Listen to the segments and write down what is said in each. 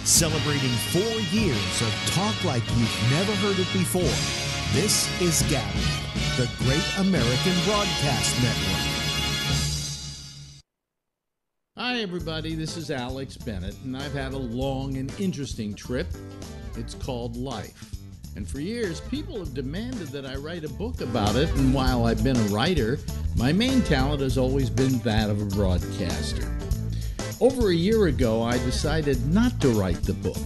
Celebrating 4 years of talk like you've never heard it before. This is GABNET, the Great American Broadcast Network. Hi everybody, this is Alex Bennett, and I've had a long and interesting trip. It's called life. And for years, people have demanded that I write a book about it, and while I've been a writer, my main talent has always been that of a broadcaster. Over a year ago, I decided not to write the book,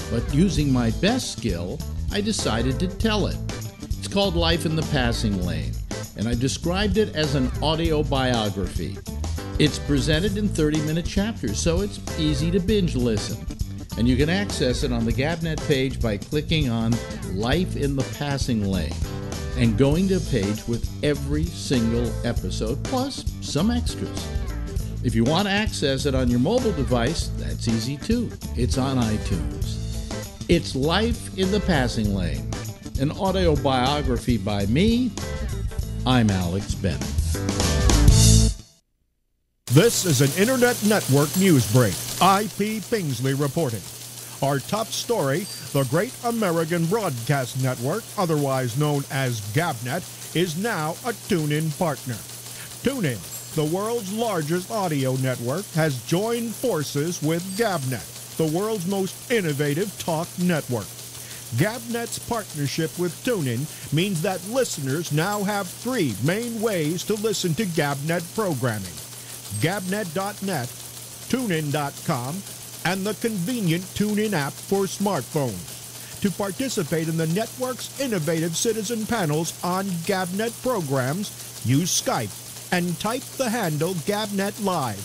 but using my best skill, I decided to tell it. It's called Life in the Passing Lane, and I described it as an audio biography. It's presented in 30-minute chapters, so it's easy to binge listen. And you can access it on the GABNET page by clicking on Life in the Passing Lane and going to a page with every single episode, plus some extras. If you want to access it on your mobile device, that's easy too. It's on iTunes. It's Life in the Passing Lane, an audio biography by me. I'm Alex Bennett. This is an Internet Network news break. IP Pingsley reporting. Our top story, the Great American Broadcast Network, otherwise known as GABNET, is now a TuneIn partner. TuneIn, the world's largest audio network, has joined forces with GABNET, the world's most innovative talk network. GABNET's partnership with TuneIn means that listeners now have 3 main ways to listen to GABNET programming: GABNET.net, TuneIn.com, and the convenient TuneIn app for smartphones. To participate in the network's innovative citizen panels on GABNET programs, use Skype and type the handle GABNET Live,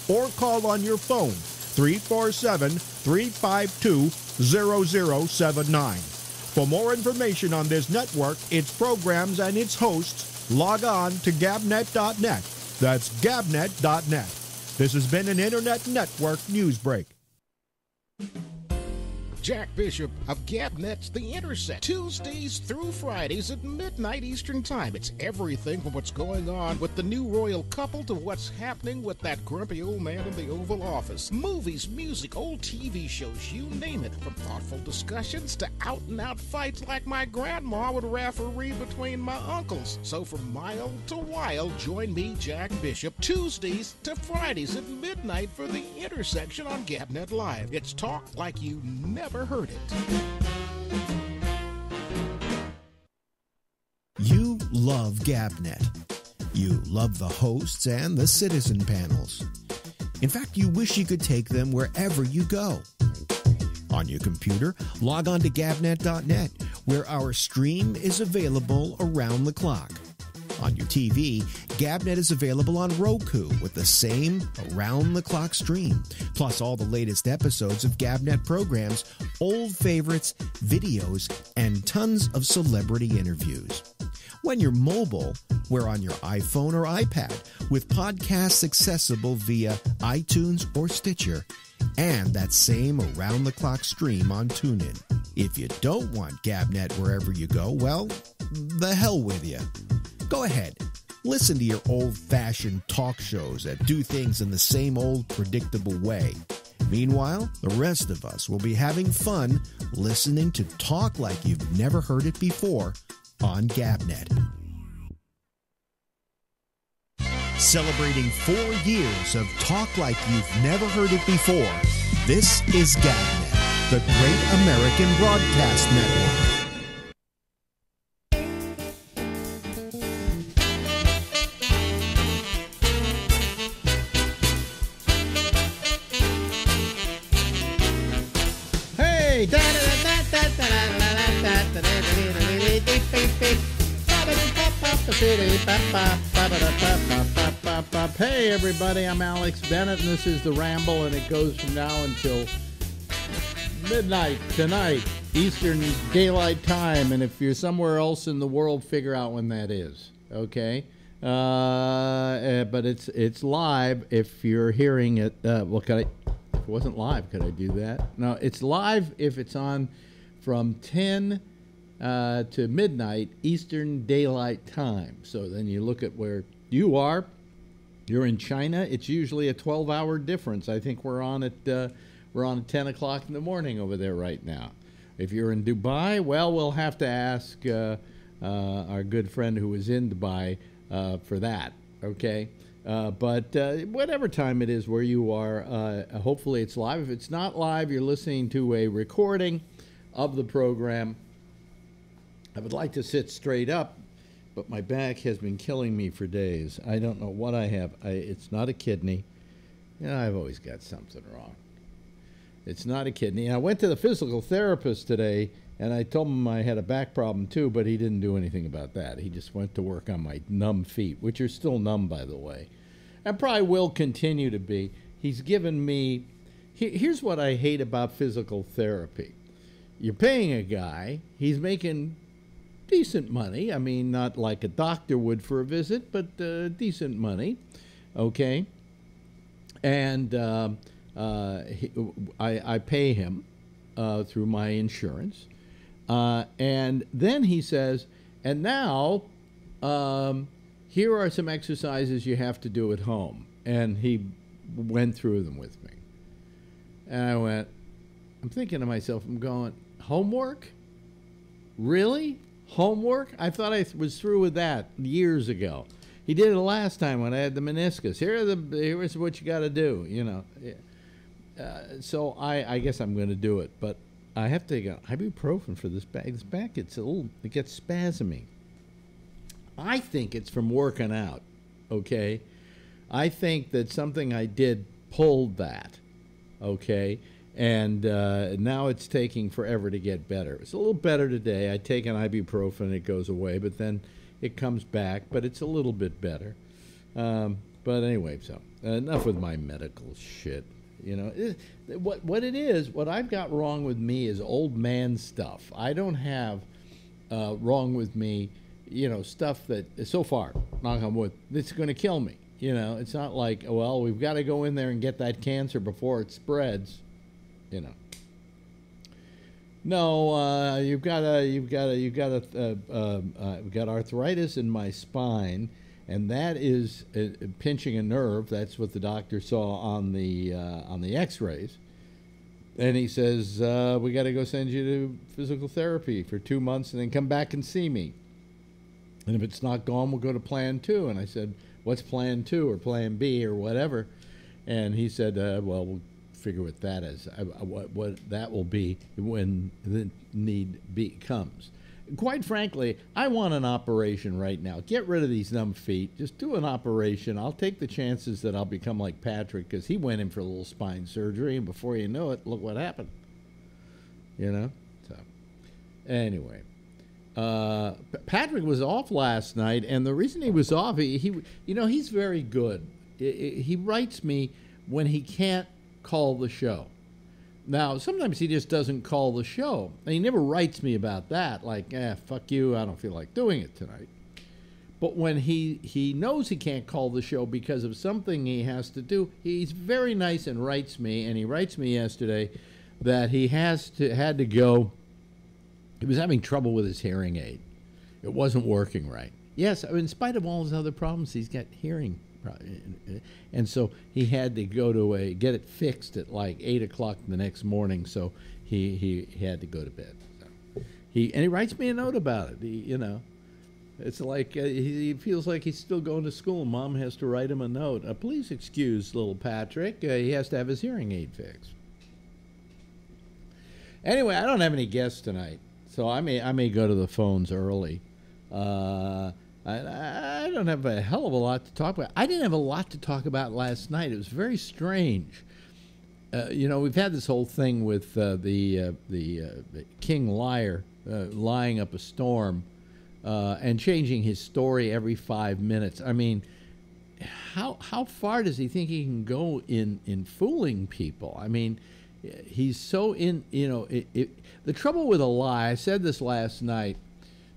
or call on your phone 347-352-0079. For more information on this network, its programs, and its hosts, log on to GABNET.net. That's GABNET.net. This has been an Internet Network news break. Jack Bishop of GABNET's The Intersect, Tuesdays through Fridays at midnight Eastern Time. It's everything from what's going on with the new royal couple to what's happening with that grumpy old man in the Oval Office. Movies, music, old TV shows, you name it. From thoughtful discussions to out-and-out fights like my grandma would referee between my uncles. So from mild to wild, join me, Jack Bishop, Tuesdays to Fridays at midnight for The Intersection on GABNET Live. It's talk like you never heard it. You love GABNET. You love the hosts and the citizen panels. In fact, you wish you could take them wherever you go. On your computer, log on to GABNET.net, where our stream is available around the clock. On your TV, GABNET is available on Roku with the same around-the-clock stream, plus all the latest episodes of GABNET programs, old favorites, videos, and tons of celebrity interviews. When you're mobile, we're on your iPhone or iPad with podcasts accessible via iTunes or Stitcher, and that same around-the-clock stream on TuneIn. If you don't want GABNET wherever you go, well, the hell with you. Go ahead, listen to your old-fashioned talk shows that do things in the same old predictable way. Meanwhile, the rest of us will be having fun listening to talk like you've never heard it before on GABNET. Celebrating 4 years of talk like you've never heard it before. This is GABNET, the Great American Broadcast Network. Hey everybody, I'm Alex Bennett and this is the Ramble, and it goes from now until midnight tonight, Eastern Daylight Time, and if you're somewhere else in the world, figure out when that is, okay? But it's live if you're hearing it. If it wasn't live, could I do that? No, it's live if it's on from 10 to midnight Eastern Daylight Time. So then you look at where you are. You're in China. It's usually a 12-hour difference. I think we're on at We're on at 10 o'clock in the morning over there right now. If you're in Dubai, well, we'll have to ask our good friend who was in Dubai for that, okay? But whatever time it is where you are, hopefully it's live. If it's not live, you're listening to a recording of the program. I would like to sit straight up, but my back has been killing me for days. I don't know what I have. It's not a kidney. I've always got something wrong. It's not a kidney. I went to the physical therapist today, and I told him I had a back problem too, but he didn't do anything about that. He just went to work on my numb feet, which are still numb, by the way, and probably will continue to be. He's given me... Here's what I hate about physical therapy. You're paying a guy. He's making decent money. I mean, not like a doctor would for a visit, but decent money, okay? And I pay him through my insurance. And then he says, and now here are some exercises you have to do at home. And he went through them with me. And I'm thinking to myself, I'm going, homework? Really? Homework? I thought I was through with that years ago. He did it last time when I had the meniscus. Here's what you got to do, So I guess I'm going to do it, but I have to take ibuprofen for this back. This back it gets spasmy. I think it's from working out. Okay, I think that something I did pulled that. Okay, and now it's taking forever to get better. It's a little better today. I take an ibuprofen, it goes away, but then it comes back, but it's a little bit better. But anyway, so enough with my medical shit. What I've got wrong with me is old man stuff. I don't have wrong with me, stuff that, so far, knock on wood, that's going to kill me. It's not like, well, we've got to go in there and get that cancer before it spreads. No, we've got arthritis in my spine, and that is pinching a nerve. That's what the doctor saw on the X-rays, and he says we got to go send you to physical therapy for 2 months, and then come back and see me. And if it's not gone, we'll go to Plan 2. And I said, what's Plan 2 or Plan B or whatever? And he said, well, we'll figure what that is, what that will be when the need comes. Quite frankly, I want an operation right now. Get rid of these numb feet. Just do an operation. I'll take the chances that I'll become like Patrick, because he went in for a little spine surgery, and before you know it, look what happened. So anyway, Patrick was off last night, and the reason he was off, he's very good. He writes me when he can't call the show. Now, sometimes he just doesn't call the show. And he never writes me about that, like, fuck you, I don't feel like doing it tonight. But when he knows he can't call the show because of something he has to do, he's very nice and writes me, and he writes me yesterday that he had to go. He was having trouble with his hearing aid. It wasn't working right. Yes, in spite of all his other problems, he's got hearing. And so he had to go to get it fixed at like 8 o'clock the next morning. So he had to go to bed. So he writes me a note about it. It's like he feels like he's still going to school. Mom has to write him a note. Please excuse little Patrick. He has to have his hearing aid fixed. Anyway, I don't have any guests tonight, so I may go to the phones early. I don't have a hell of a lot to talk about. I didn't have a lot to talk about last night. It was very strange. We've had this whole thing with the King Liar lying up a storm and changing his story every 5 minutes. I mean, how far does he think he can go in fooling people? I mean, he's so the trouble with a lie, I said this last night,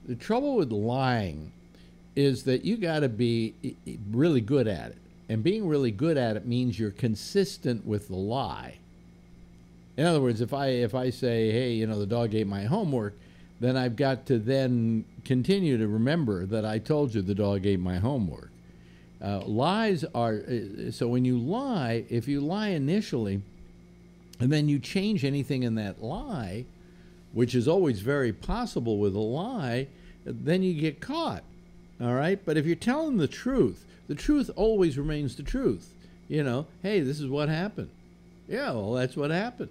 the trouble with lying is that you got to be really good at it. And being really good at it means you're consistent with the lie. In other words, if I say, hey, the dog ate my homework, then I've got to then continue to remember that I told you the dog ate my homework. Lies are, so when you lie, if you lie initially, and then you change anything in that lie, which is always very possible with a lie, then you get caught. All right? But if you're telling the truth always remains the truth. You know, hey, this is what happened. Yeah, well, that's what happened.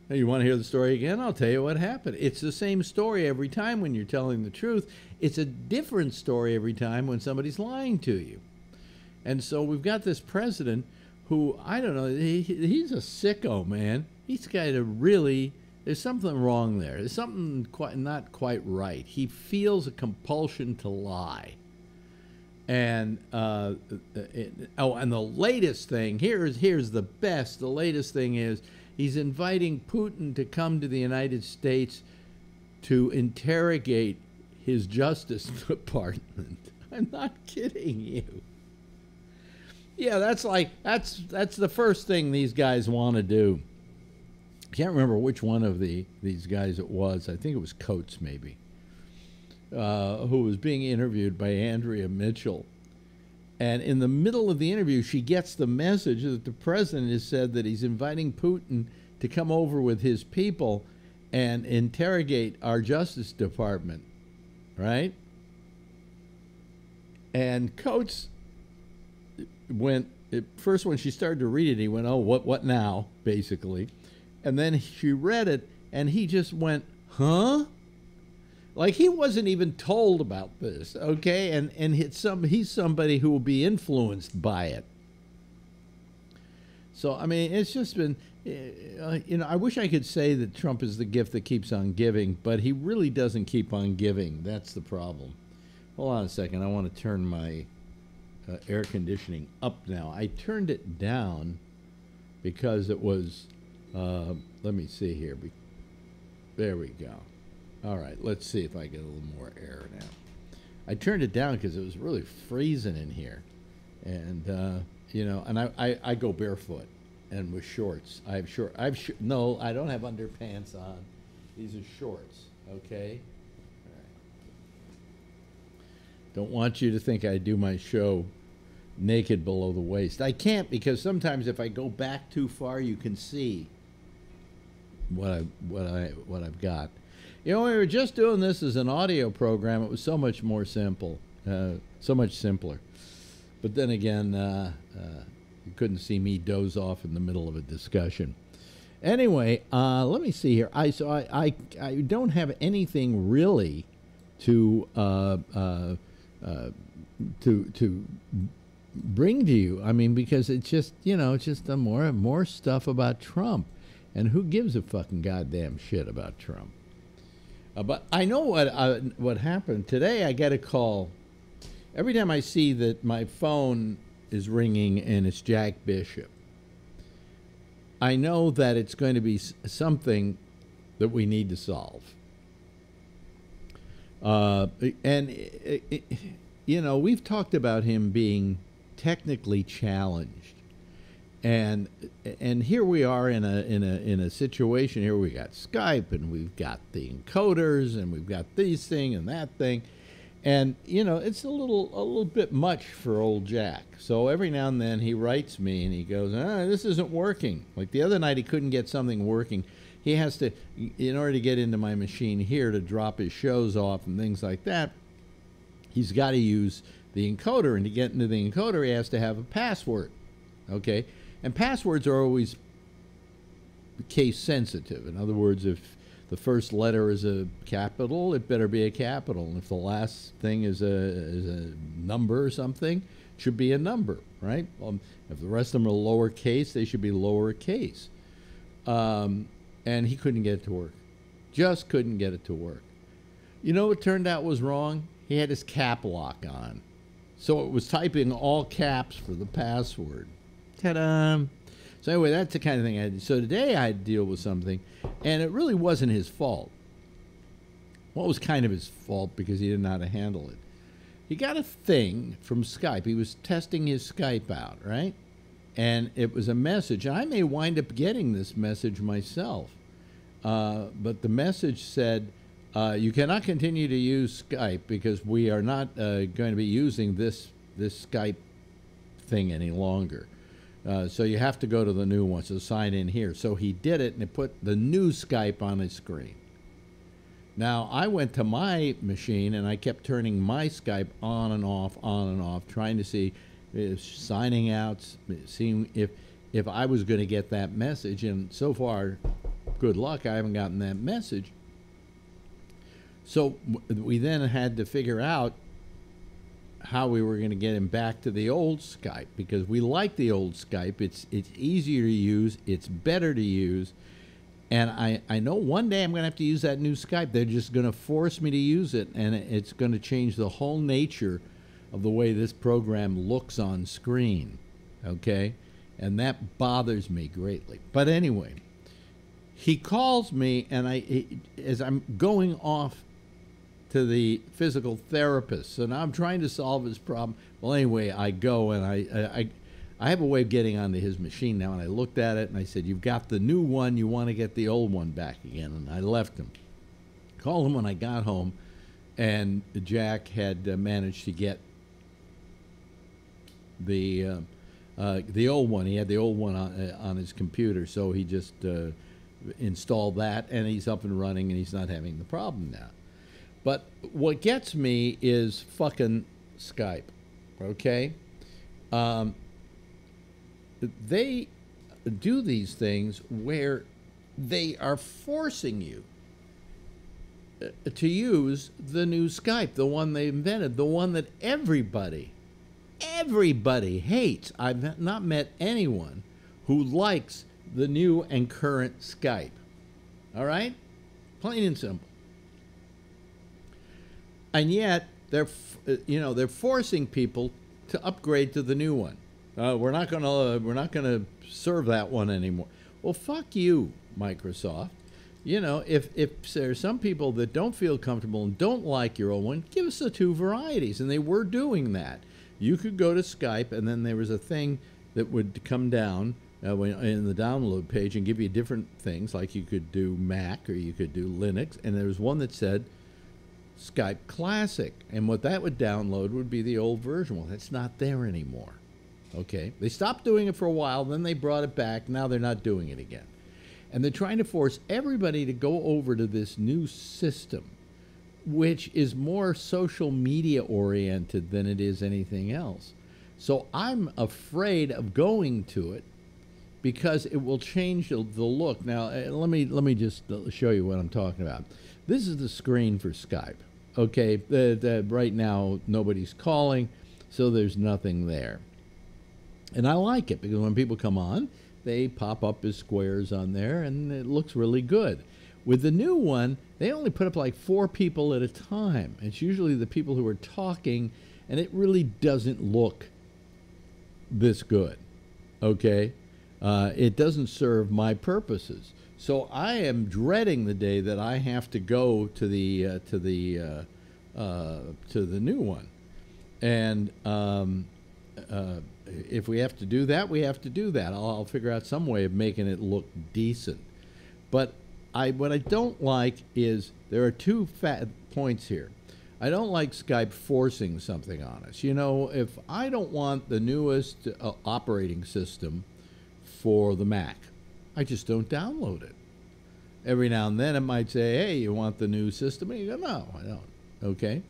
Now, you want to hear the story again? I'll tell you what happened. It's the same story every time when you're telling the truth. It's a different story every time when somebody's lying to you. And so we've got this president who, I don't know, he's a sicko, man. He's got a really, there's something wrong there. There's something not quite right. He feels a compulsion to lie. And and the latest thing, here's the best. The latest thing is he's inviting Putin to come to the United States to interrogate his Justice Department. I'm not kidding you. Yeah, that's the first thing these guys want to do. I can't remember which one of these guys it was. I think it was Coates, maybe, who was being interviewed by Andrea Mitchell. And in the middle of the interview, she gets the message that the president has said that he's inviting Putin to come over with his people and interrogate our Justice Department, right? And Coates went, first when she started to read it, he went, oh, what now, basically. And then she read it, and he just went, huh? Like he wasn't even told about this, okay? And he's somebody who will be influenced by it. So, I mean, it's just been, I wish I could say that Trump is the gift that keeps on giving, but he really doesn't keep on giving. That's the problem. Hold on a second. I want to turn my air conditioning up now. I turned it down because it was, let me see here. There we go. All right, let's see if I get a little more air now. I turned it down because it was really freezing in here. And, and I go barefoot and with shorts. No, I don't have underpants on. These are shorts, okay? All right. Don't want you to think I do my show naked below the waist. I can't because sometimes if I go back too far, you can see what I've got. You know, we were just doing this as an audio program. It was so much more simple, so much simpler. But then again, you couldn't see me doze off in the middle of a discussion. Anyway, let me see here. I don't have anything really to bring to you. I mean, because it's just it's just more stuff about Trump, and who gives a fucking goddamn shit about Trump? But I know what happened today. I get a call every time I see that my phone is ringing and it's Jack Bishop. I know that it's going to be something that we need to solve. We've talked about him being technically challenged. And here we are in a situation here. We got Skype and we've got the encoders and we've got this thing and that thing, and it's a little bit much for old Jack. So every now and then he writes me and he goes, "This isn't working." Like the other night, he couldn't get something working. He has to, in order to get into my machine here to drop his shows off and things like that, he's got to use the encoder, and to get into the encoder, he has to have a password. Okay. And passwords are always case sensitive. In other words, if the first letter is a capital, it better be a capital. And if the last thing is a number or something, it should be a number, right? If the rest of them are lowercase, they should be lowercase. And he couldn't get it to work. Just couldn't get it to work. You know what turned out was wrong? He had his cap lock on. So it was typing all caps for the password. Ta-da! So anyway, that's the kind of thing I did. So today I had to deal with something, and it really wasn't his fault. Well, it was kind of his fault because he didn't know how to handle it. He got a thing from Skype. He was testing his Skype out, right? And it was a message. And I may wind up getting this message myself. But the message said, you cannot continue to use Skype because we are not going to be using this Skype thing any longer. So you have to go to the new one, so sign in here. So he did it, and it put the new Skype on his screen. Now, I went to my machine, and I kept turning my Skype on and off, trying to see, signing out, seeing if I was going to get that message. And so far, good luck, I haven't gotten that message. So we then had to figure out how we were going to get him back to the old Skype, because we like the old Skype. It's easier to use. It's better to use. And I know one day I'm going to have to use that new Skype. They're just going to force me to use it, and it's going to change the whole nature of the way this program looks on screen, okay? And that bothers me greatly. But anyway, he calls me, and as I'm going off to the physical therapist, so now I'm trying to solve his problem. Well, anyway, I go, and I have a way of getting onto his machine now, and I looked at it, and I said, you've got the new one, you want to get the old one back again, and I left him. Called him when I got home, and Jack had managed to get the old one. He had the old one on his computer, so he just installed that, and he's up and running, and he's not having the problem now. But what gets me is fucking Skype, okay? They do these things where they are forcing you to use the new Skype, the one they invented, the one that everybody hates. I've not met anyone who likes the new and current Skype. All right? Plain and simple. And yet they're forcing people to upgrade to the new one. We're not gonna serve that one anymore. Well, fuck you, Microsoft. You know, if there's some people that don't feel comfortable and don't like your old one, give us the two varieties. And they were doing that. You could go to Skype, and then there was a thing that would come down in the download page and give you different things, like you could do Mac or you could do Linux, and there was one that said Skype Classic, and what that would download would be the old version. Well, that's not there anymore. Okay, they stopped doing it for a while, then they brought it back. Now they're not doing it again, and they're trying to force everybody to go over to this new system, which is more social media oriented than it is anything else. So I'm afraid of going to it because it will change the look. Now let me just show you what I'm talking about. This is the screen for Skype. Okay, right now nobody's calling, so there's nothing there. And I like it because when people come on, they pop up as squares on there, and it looks really good. With the new one, they only put up like 4 people at a time. It's usually the people who are talking, and it really doesn't look this good. Okay? It doesn't serve my purposes. So I am dreading the day that I have to go to the new one, and if we have to do that, we have to do that. I'll figure out some way of making it look decent. But what I don't like is there are two points here. I don't like Skype forcing something on us. You know, if I don't want the newest operating system for the Mac, I just don't download it. Every now and then it might say, hey, you want the new system? And you go, no, I don't. Okay?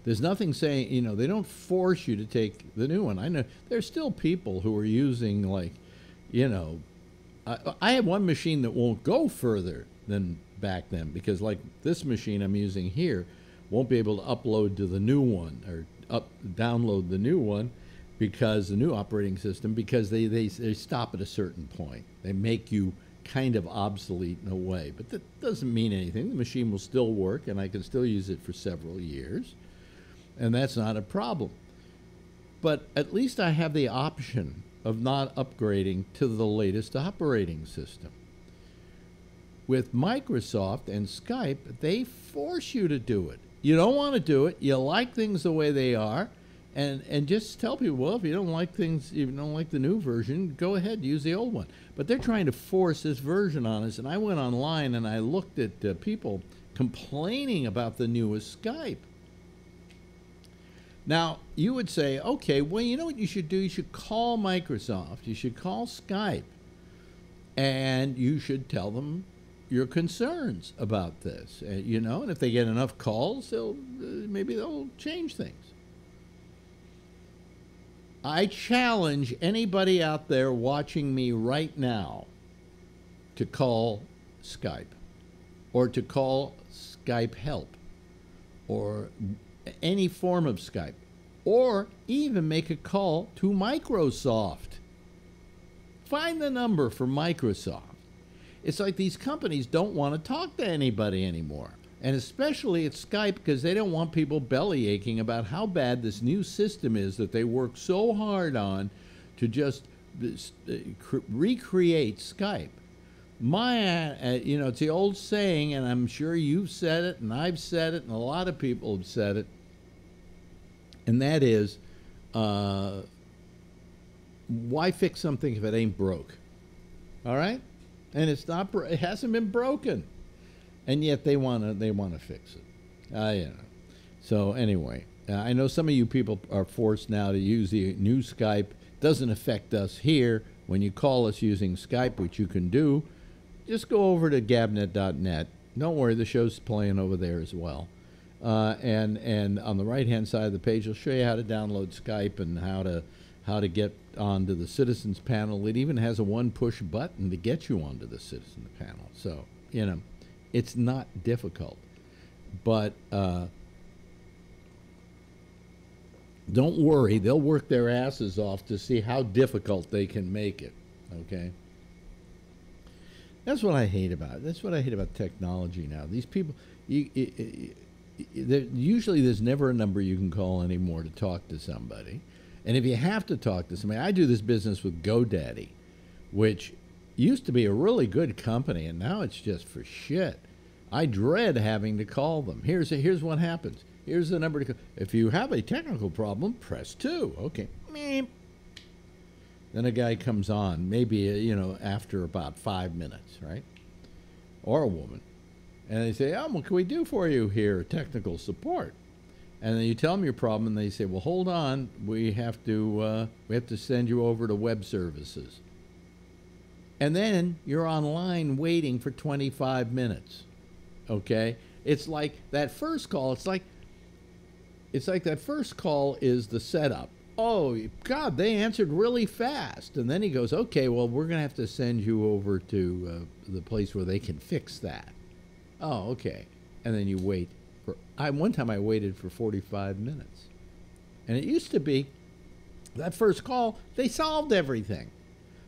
There's nothing saying, you know, they don't force you to take the new one. I know there's still people who are using, like, you know, I have one machine that won't go further than back then because, like, this machine I'm using here won't be able to upload to the new one or download the new one because the new operating system, because they stop at a certain point. They make you kind of obsolete in a way, but that doesn't mean anything. The machine will still work, and I can still use it for several years, and that's not a problem. But at least I have the option of not upgrading to the latest operating system. With Microsoft and Skype, they force you to do it. You don't want to do it. You like things the way they are, and just tell people, well, if you don't like things, if you don't like the new version, go ahead, use the old one. But they're trying to force this version on us, and I went online and I looked at people complaining about the newest Skype. Now, you would say, okay, well, you know what you should do? You should call Microsoft. You should call Skype. And you should tell them your concerns about this. You know, and if they get enough calls, maybe they'll change things. I challenge anybody out there watching me right now to call Skype or to call Skype Help or any form of Skype, or even make a call to Microsoft. Find the number for Microsoft. It's like these companies don't want to talk to anybody anymore. And especially at Skype, because they don't want people belly aching about how bad this new system is that they work so hard on to just recreate Skype. It's the old saying, and I'm sure you've said it, and I've said it, and a lot of people have said it, and that is, why fix something if it ain't broke? All right? And it hasn't been broken. And yet they want to fix it. So anyway, I know some of you people are forced now to use the new Skype. Doesn't affect us here. When you call us using Skype, which you can do, just go over to gabnet.net. Don't worry, the show's playing over there as well. And on the right-hand side of the page, it'll show you how to download Skype and how to get onto the Citizens Panel. It even has a one-push button to get you onto the Citizens Panel. So, it's not difficult. But don't worry, they'll work their asses off to see how difficult they can make it, okay? That's what I hate about it. That's what I hate about technology now. These people, usually there's never a number you can call anymore to talk to somebody. And if you have to talk to somebody, I do this business with GoDaddy, which used to be a really good company, and now it's just for shit. I dread having to call them. Here's what happens. Here's the number to call. If you have a technical problem, press 2. Okay. Meep. Then a guy comes on, maybe, after about 5 minutes, right? Or a woman. And they say, what can we do for you here? Technical support. And then you tell them your problem, and they say, well, hold on. We have to send you over to web services. And then you're online waiting for 25 minutes. Okay? It's like that first call. It's like that first call is the setup. Oh, God, they answered really fast. And then he goes, okay, well, we're going to have to send you over to the place where they can fix that. Oh, okay. And then you wait. One time I waited for 45 minutes. And it used to be, that first call, they solved everything.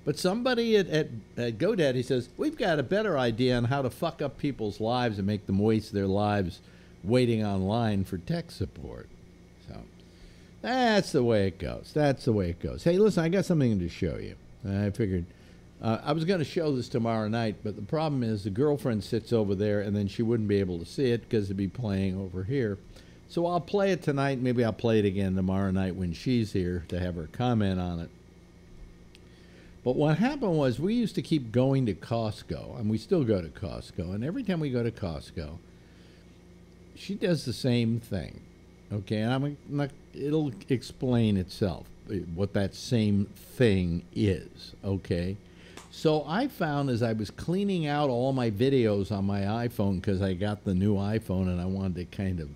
But somebody at GoDaddy says, we've got a better idea on how to fuck up people's lives and make them waste their lives waiting online for tech support. So that's the way it goes. That's the way it goes. Hey, listen, I got something to show you. I figured I was going to show this tomorrow night, but the problem is the girlfriend sits over there, and then she wouldn't be able to see it because it'd be playing over here. So I'll play it tonight. Maybe I'll play it again tomorrow night when she's here to have her comment on it. But what happened was we used to keep going to Costco, and we still go to Costco. And every time we go to Costco, she does the same thing. Okay, and it'll explain itself, what that same thing is, okay? So I found as I was cleaning out all my videos on my iPhone, because I got the new iPhone and I wanted to kind of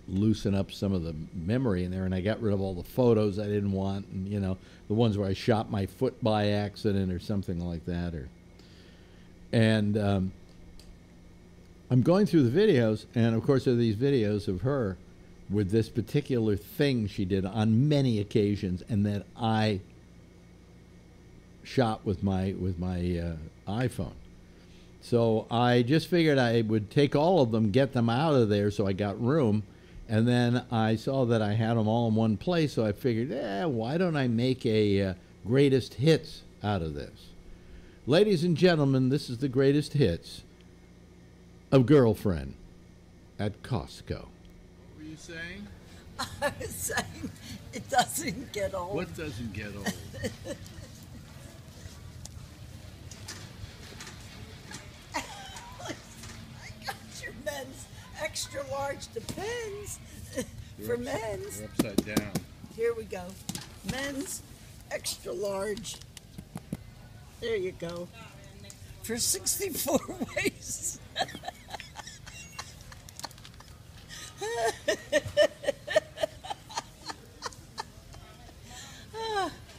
loosen up some of the memory in there, and I got rid of all the photos I didn't want, and the ones where I shot my foot by accident or something like that, and I'm going through the videos, and of course there are these videos of her with this particular thing she did on many occasions, and that I shot with my iPhone. So I just figured I would take all of them, get them out of there so I got room. And then I saw that I had them all in one place, so I figured, why don't I make a greatest hits out of this? Ladies and gentlemen, this is the greatest hits of Girlfriend at Costco. What were you saying? I was saying it doesn't get old. What doesn't get old? I got your men's extra large Depends. For men's, They're upside down. here we go. Men's extra large. There you go. For 64 waists.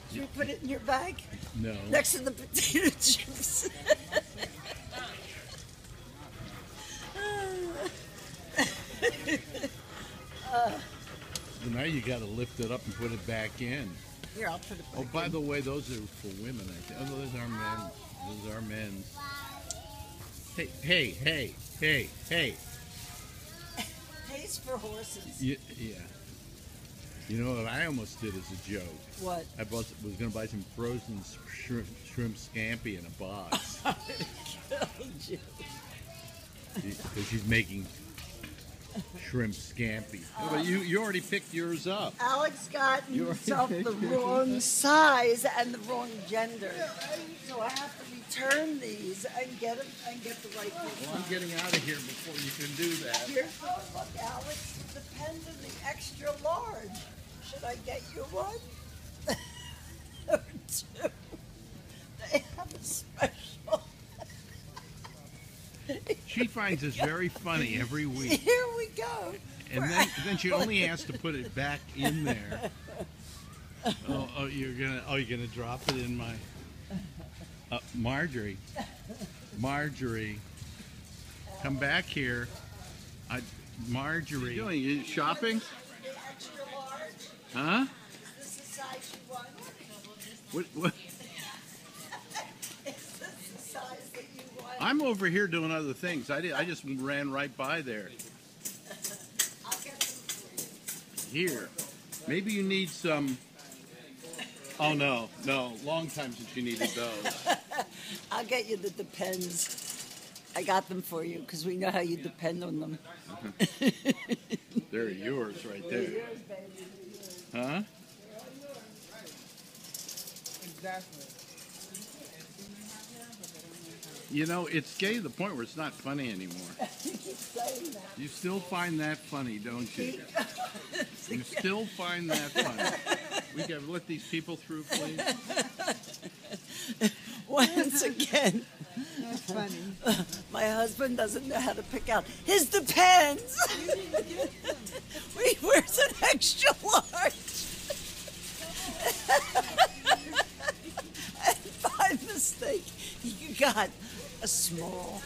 Did you put it in your bag? No. Next to the potato chips. Well, now you got to lift it up and put it back in. Here, I'll put it back Oh, by in. the way, those are for women, I think. Oh, those are men's. Those are men's. Hey, hey, hey, hey, hey. Pays for horses. Yeah. You know what I almost did as a joke? What? I was going to buy some frozen shrimp scampi in a box. Killed you. Because she's making shrimp scampi. Oh, but you already picked yours up. Alex got You himself already the picked wrong size and the wrong gender. So I have to return these and get them and get the right one. Well, I'm getting out of here before you can do that. Here's one. Look, Alex, it depends on the extra large. Should I get you one? Or two? They have a special. She finds this very funny every week. Here we go. And then she only has to put it back in there. You're gonna drop it in my Marjorie, come back here. Marjorie, what are you doing? You shopping? The extra large. Huh? Is this the size you want? What? Is this the size that you want? I'm over here doing other things. I just ran right by there. I'll get them for you. Here, maybe you need some. Oh no, long time since you needed those. I'll get you the Depends. I got them for you because we know how you depend on them. They're yours right there. Yours, baby. Huh? Exactly. You know, it's getting to the point where it's not funny anymore. You keep saying that. You still find that funny, don't you? You still find that funny. We can let these people through, please. Once again, That's funny. my husband doesn't know how to pick out his Depends. Where's an extra large? And by mistake, you got a small.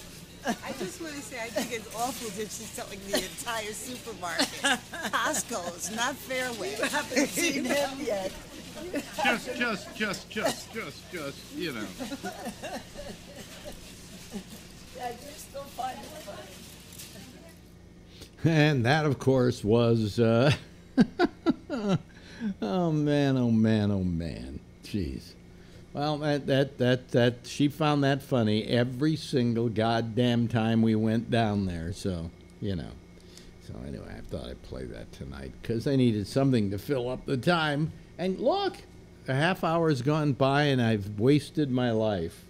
I just want to say, I think it's awful that she's selling the entire supermarket. Costco is not Fairway. You haven't seen him yet. Just, you know. Yeah, you're still finding it funny. And that, of course, was, oh man. Jeez. Well, that she found that funny every single goddamn time we went down there. So, you know. So anyway, I thought I'd play that tonight because I needed something to fill up the time. And look, a half hour's gone by and I've wasted my life.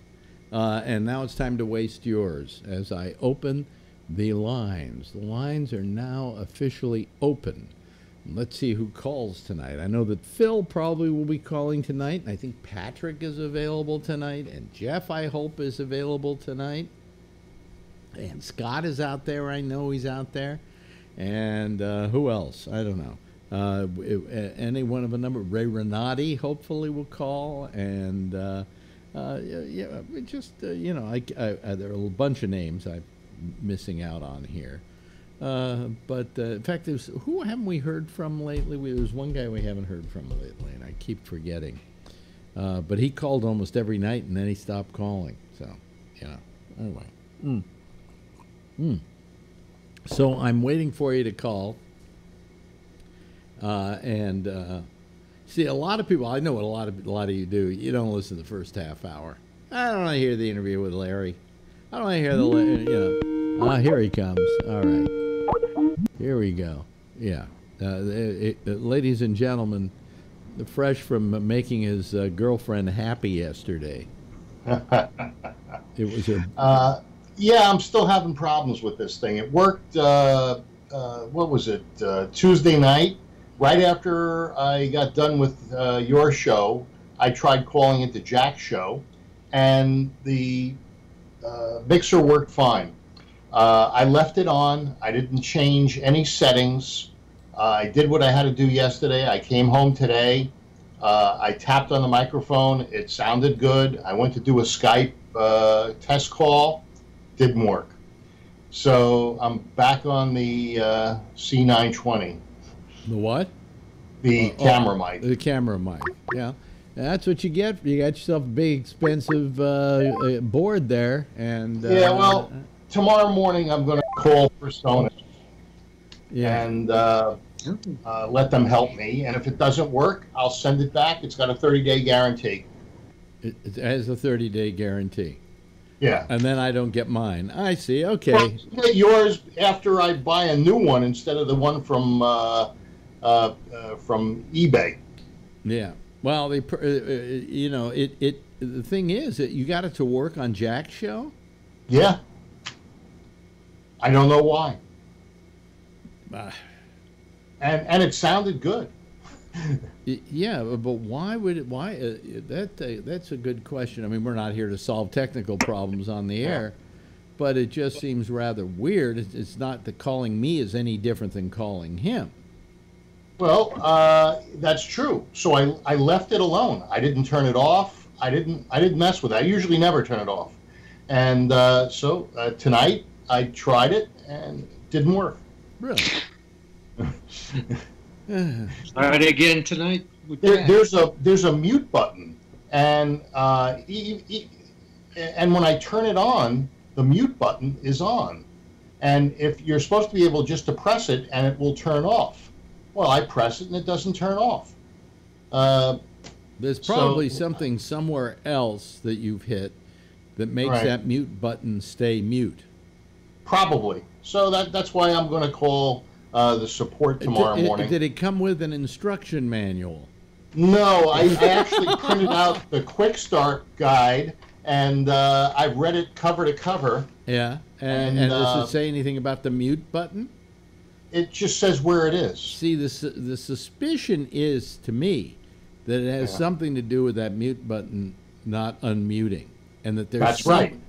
And now it's time to waste yours as I open the lines. The lines are now officially open. Let's see who calls tonight. I know that Phil probably will be calling tonight. And I think Patrick is available tonight. And Jeff, I hope, is available tonight. And Scott is out there. I know he's out there. And who else? I don't know. Any one of a number. Ray Renati hopefully will call. And you know, there are a bunch of names I'm missing out on here. But in fact, who haven't we heard from lately? There's one guy we haven't heard from lately, and I keep forgetting. But he called almost every night, and then he stopped calling. So, you know, anyway. So I'm waiting for you to call. See, a lot of people, I know what a lot of you do. You don't listen to the first half hour. I don't want to hear the interview with Larry. I don't want to hear here he comes. All right. Here we go. Yeah. Ladies and gentlemen, fresh from making his girlfriend happy yesterday. It was yeah, I'm still having problems with this thing. It worked what was it, Tuesday night, right after I got done with your show, I tried calling it the Jack Show, and the mixer worked fine. I left it on. I didn't change any settings. I did what I had to do yesterday. I came home today. I tapped on the microphone. It sounded good. I went to do a Skype test call. Didn't work. So I'm back on the C920. The what? The camera mic. The camera mic, yeah. That's what you get. You got yourself a big, expensive board there. And yeah, well, tomorrow morning I'm going to call Persona and let them help me. And if it doesn't work, I'll send it back. It's got a 30-day guarantee. It has a 30-day guarantee. Yeah. And then I don't get mine. I see. Okay. Well, you get yours after I buy a new one instead of the one from eBay. Yeah. Well, they, you know, the thing is that you got it to work on Jack's show. Yeah. I don't know why. And it sounded good. Yeah, but why would it? Why that's a good question. I mean, we're not here to solve technical problems on the air, but it just seems rather weird. It's not that calling me is any different than calling him. Well, that's true. So I left it alone. I didn't turn it off. I didn't mess with it. I usually never turn it off. And so tonight I tried it and it didn't work. Really? Try it again tonight. There's a mute button, and and when I turn it on, the mute button is on. And if you're supposed to be able just to press it and it will turn off. Well, I press it and it doesn't turn off. There's probably something somewhere else that you've hit that makes that mute button stay mute. Probably. So that's why I'm going to call the support tomorrow morning. Did it come with an instruction manual? No, I actually printed out the quick start guide, and I've read it cover to cover. Yeah, and does it say anything about the mute button? It just says where it is. See, the suspicion is, to me, that it has something to do with that mute button not unmuting, and that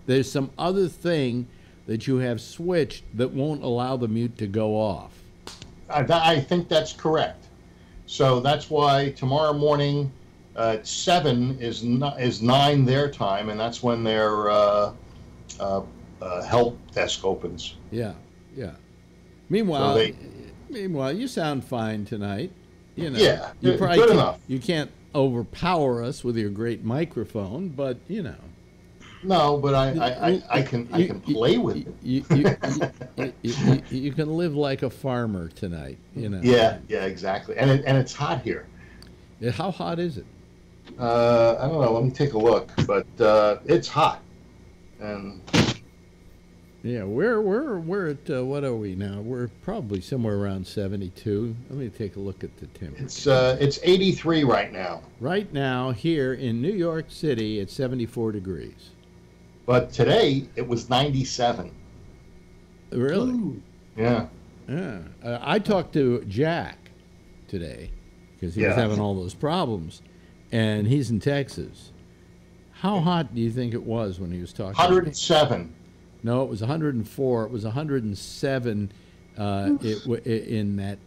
there's some other thing that you have switched that won't allow the mute to go off. I think that's correct. So that's why tomorrow morning at 7 is 9 their time, and that's when their help desk opens. Yeah, yeah. Meanwhile, you sound fine tonight. You know, yeah, you good enough. You can't overpower us with your great microphone, but you know. No, but I can play with it. You can live like a farmer tonight, you know. Yeah, exactly. And it's hot here. How hot is it? I don't know. Let me take a look. But it's hot. And yeah, we're at what are we now? We're probably somewhere around 72. Let me take a look at the temperature. It's 83 right now. Right now, here in New York City, it's 74 degrees. But today it was 97. Really? Ooh. Yeah. Yeah. I talked to Jack today because he was having all those problems, and he's in Texas. How hot do you think it was when he was talking? 107. No, it was 104. It was 107 in that,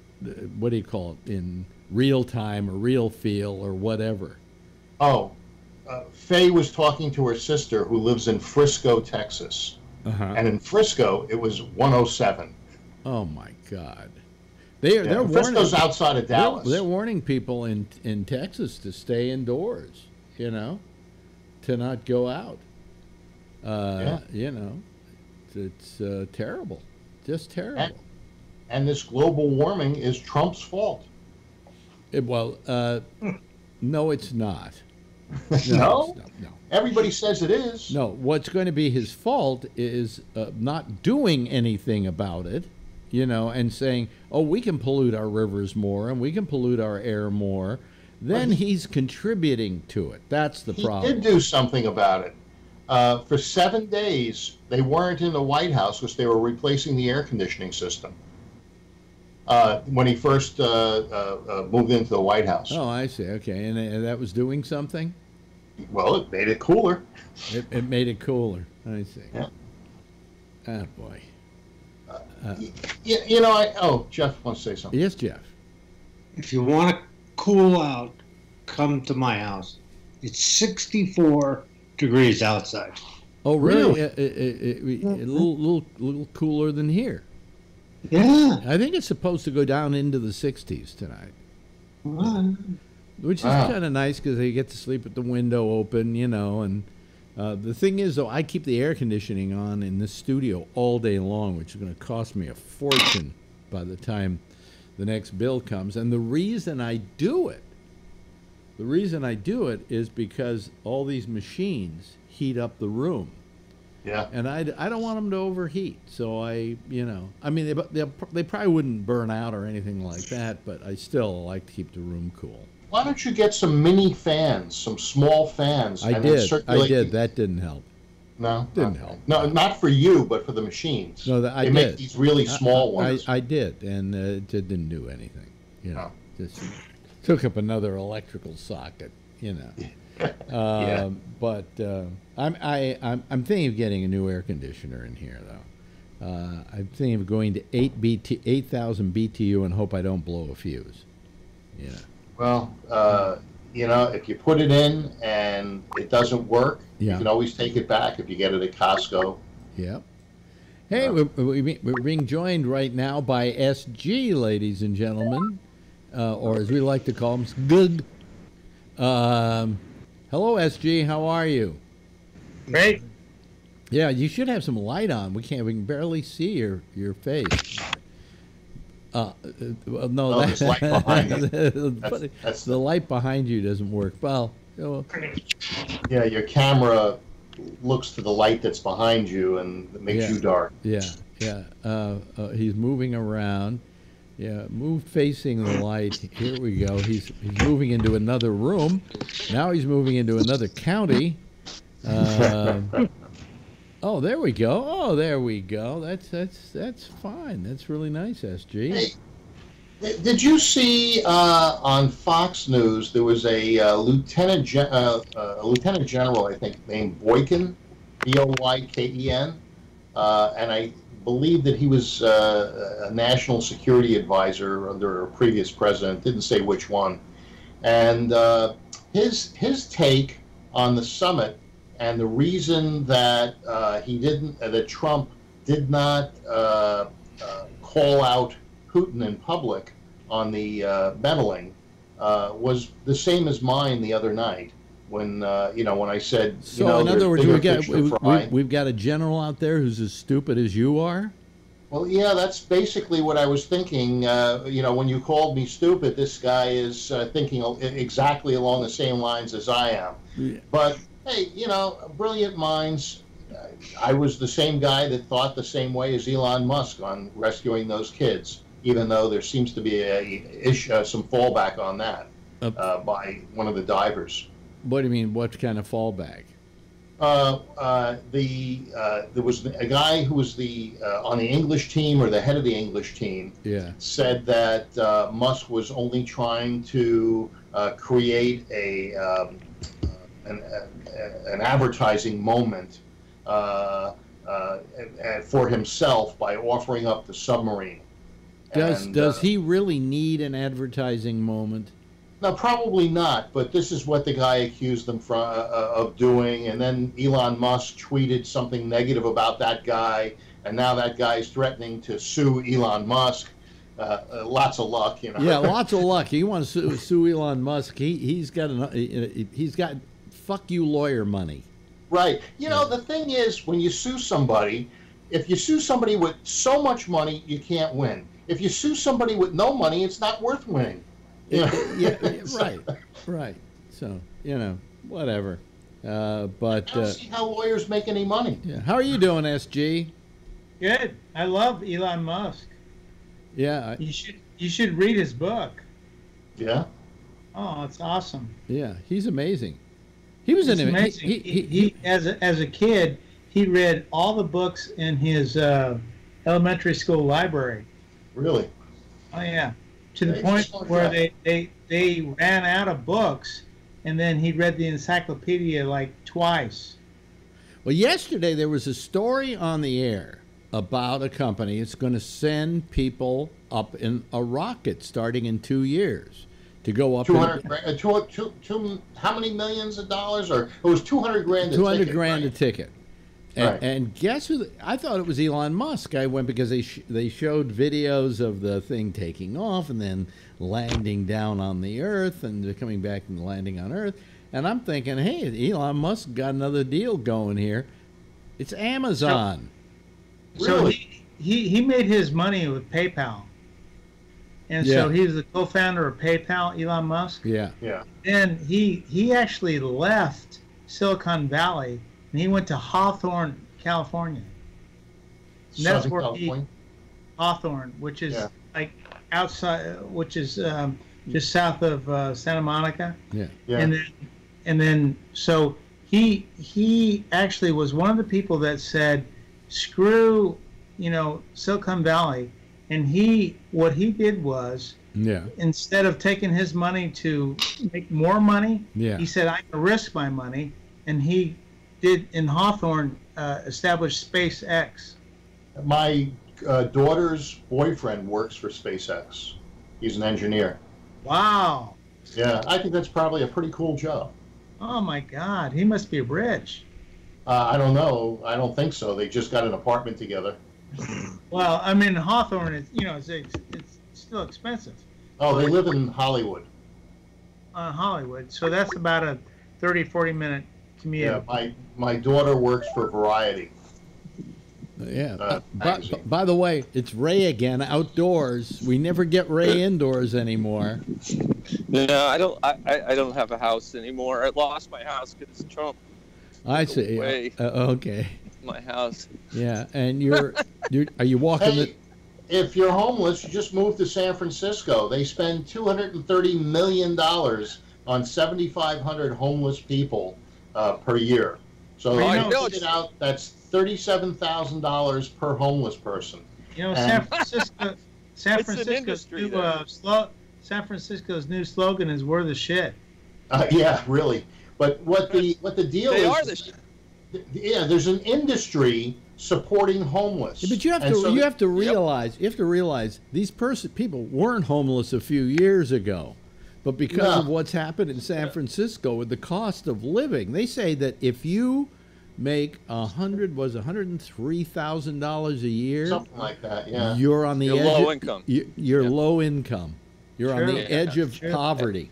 what do you call it, in real time or real feel or whatever. Oh, Faye was talking to her sister who lives in Frisco, Texas. And in Frisco, it was 107. Oh, my God. They're Frisco's outside of Dallas. They're warning people in Texas to stay indoors, you know, to not go out. You know, it's terrible, just terrible. And this global warming is Trump's fault. No, it's not. No? No. Everybody says it is. No, what's going to be his fault is not doing anything about it, you know, and saying, oh, we can pollute our rivers more and we can pollute our air more. Then he's contributing to it. That's the problem. He did do something about it. For 7 days, they weren't in the White House because they were replacing the air conditioning system. when he first moved into the White House. Oh, I see. Okay, and that was doing something? Well, it made it cooler. It made it cooler. I see. Yeah. Ah, boy. Jeff wants to say something. Yes, Jeff. If you want to cool out, come to my house. It's 64 degrees outside. Oh, really? A little cooler than here. Yeah. I think it's supposed to go down into the 60s tonight. Which is kind of nice because you get to sleep with the window open, and the thing is, though, I keep the air conditioning on in this studio all day long, which is going to cost me a fortune by the time the next bill comes. And the reason I do it is because all these machines heat up the room. Yeah. And I don't want them to overheat. So they probably wouldn't burn out or anything like that, but I still like to keep the room cool. Why don't you get some mini fans, some small fans? I did. That didn't help. No? Didn't help. No, not for you, but for the machines. No, they make these really small ones. I did, and it didn't do anything. Just took up another electrical socket. Yeah. But I'm thinking of getting a new air conditioner in here, though. I'm thinking of going to 8,000 BTU and hope I don't blow a fuse. Yeah. Well, if you put it in and it doesn't work, you can always take it back if you get it at Costco. Yep. Hey, we're being joined right now by SG, ladies and gentlemen, or as we like to call him, Good. Hello, SG. How are you? Great. Yeah, you should have some light on. We can barely see your face. No, there's light behind you. The light behind you doesn't work. Well, yeah, your camera looks to the light that's behind you and it makes you dark. Yeah. He's moving around. Yeah, move facing the light. Here we go. He's moving into another room. Now he's moving into another county. Oh, there we go. That's fine. That's really nice, SG. Hey, did you see on Fox News there was a lieutenant general, I think, named Boykin, Boyken, and I believe that he was a national security advisor under a previous president. Didn't say which one, and his take on the summit. And the reason that that Trump did not call out Putin in public on the meddling was the same as mine the other night when when I said so. In other words, we've got a general out there who's as stupid as you are. Well, yeah, that's basically what I was thinking. When you called me stupid, this guy is thinking exactly along the same lines as I am. Yeah. But hey, brilliant minds. I was the same guy that thought the same way as Elon Musk on rescuing those kids, even though there seems to be some fallback on that by one of the divers. What do you mean? What kind of fallback? There was a guy who was on the English team or the head of the English team. Yeah. Said that Musk was only trying to create an advertising moment for himself by offering up the submarine. Does he really need an advertising moment? No, probably not. But this is what the guy accused them of doing. And then Elon Musk tweeted something negative about that guy, and now that guy's threatening to sue Elon Musk. Lots of luck, Yeah, lots of luck. He wants to sue Elon Musk. He's got fuck you lawyer money. Right. The thing is, when you sue somebody, if you sue somebody with so much money, you can't win. If you sue somebody with no money, it's not worth winning. Yeah, right. So, whatever. But I don't see how lawyers make any money. Yeah. How are you doing, SG? Good. I love Elon Musk. Yeah. You should read his book. Yeah. Oh, it's awesome. Yeah, he's amazing. He was amazing. He as a kid, he read all the books in his elementary school library. Really? Oh yeah, to the They point just like where that. they ran out of books, and then he read the encyclopedia like twice. Well, yesterday there was a story on the air about a company that's going to send people up in a rocket starting in 2 years to go up. 200 grand, how many millions of dollars? Or it was 200 grand. 200 grand a ticket. And, Right. and guess who? I thought it was Elon Musk. I went because they showed videos of the thing taking off and then landing down on the Earth and they're coming back and landing on Earth. And I'm thinking, hey, Elon Musk got another deal going here. It's Amazon. So Really? he made his money with PayPal, and Yeah. so he's the co-founder of PayPal, Elon Musk. Yeah. Yeah. And he actually left Silicon Valley and he went to Hawthorne, California. And that's Southern where California. Hawthorne, which is Yeah. like outside, which is just south of Santa Monica. Yeah. Yeah. And then so he actually was one of the people that said, screw, Silicon Valley. And what he did was, Yeah. instead of taking his money to make more money, Yeah. he said, I can risk my money. And he did in Hawthorne establish SpaceX. My daughter's boyfriend works for SpaceX. He's an engineer. Wow. Yeah, I think that's probably a pretty cool job. Oh my God. He must be rich. I don't know. I don't think so. They just got an apartment together. Well, I mean, Hawthorne is, it's still expensive. Oh, they live in Hollywood. Hollywood. So that's about a 30, 40-minute commute. Yeah, my daughter works for Variety. Yeah. Magazine. By the way, it's Ray again, outdoors. We never get Ray indoors anymore. No, I don't have a house anymore. I lost my house because Trump I took see. away Okay. my house. Yeah. And are you walking Hey, if you're homeless, you just move to San Francisco. They spend $230 million on 7,500 homeless people per year. So Well, you you know, figure it out, that's $37,000 per homeless person. San And- Francisco, It's an industry there. San Francisco's new slogan is "We're the shit." Yeah, really. But what the deal They is? are the shit. Yeah, there's an industry supporting homeless. Yeah, but you have And to so you have to realize these people weren't homeless a few years ago, but because of what's happened in San Francisco with the cost of living, they say that if you make $103,000 a year, something like that. Yeah. you're on the You're edge. low income. You're low income. You're on Sure. the edge of Sure. poverty.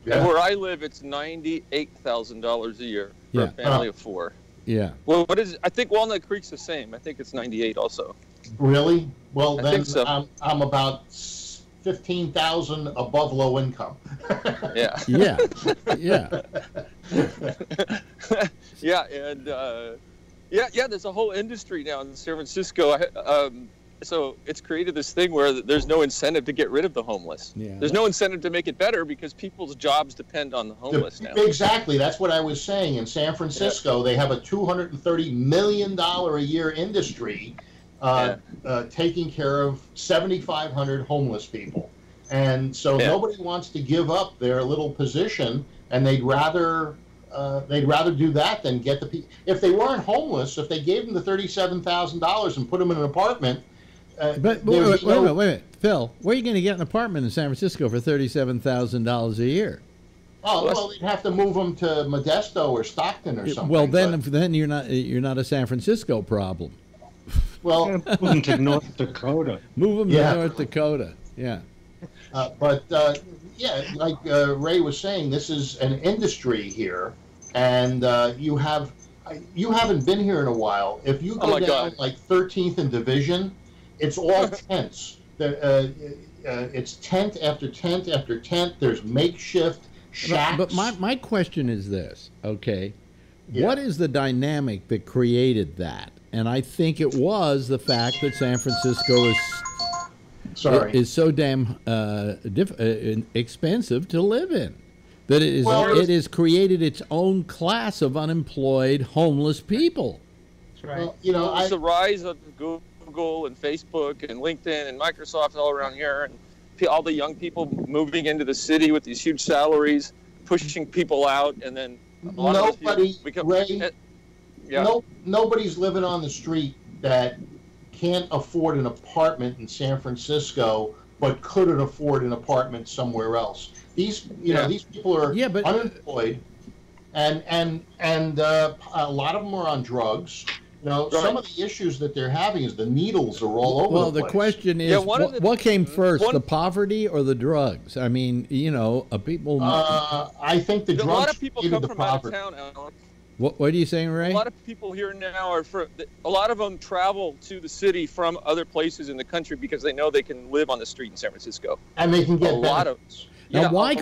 And where I live, it's $98,000 a year for Yeah. a family of four. Yeah. Well, what is? I think Walnut Creek's the same. I think it's 98 also. Really? Well, I then think so. I'm about 15,000 above low income. Yeah. Yeah. Yeah. Yeah, and there's a whole industry now in San Francisco. So it's created this thing where there's no incentive to get rid of the homeless. Yeah. There's no incentive to make it better because people's jobs depend on the homeless now. Exactly. That's what I was saying. In San Francisco, they have a $230 million a year industry taking care of 7,500 homeless people. And so nobody wants to give up their little position, and they'd rather do that than get the people. If they weren't homeless, if they gave them the $37,000 and put them in an apartment. But wait a minute, Phil. Where are you going to get an apartment in San Francisco for $37,000 a year? Oh well, they'd have to move them to Modesto or Stockton or something. Well, then but- you're not a San Francisco problem. well, Move them to North Dakota. Move them Yeah. to North Dakota. Yeah. Like Ray was saying, this is an industry here, and you haven't been here in a while. If you go down God. like 13th and Division, it's all tents. It's tent after tent after tent. There's makeshift shacks. But my question is this, okay? Yeah. What is the dynamic that created that? And I think it was the fact that San Francisco is so damn expensive to live in that it has created its own class of unemployed homeless people. That's right. Well, It's the rise of Google Google and Facebook and LinkedIn and Microsoft all around here, and all the young people moving into the city with these huge salaries, pushing people out, and then a lot of those people become, nobody's living on the street that can't afford an apartment in San Francisco, but couldn't afford an apartment somewhere else. These people are unemployed, and a lot of them are on drugs. Some of the issues that they're having is the needles are all over the place. Well, the question is, what came first, the poverty or the drugs? I mean, people... I think the drugs... A lot of people come from out of town, Alex. What are you saying, Ray? A lot of people here now a lot of them travel to the city from other places in the country because they know they can live on the street in San Francisco. And they can get Now, why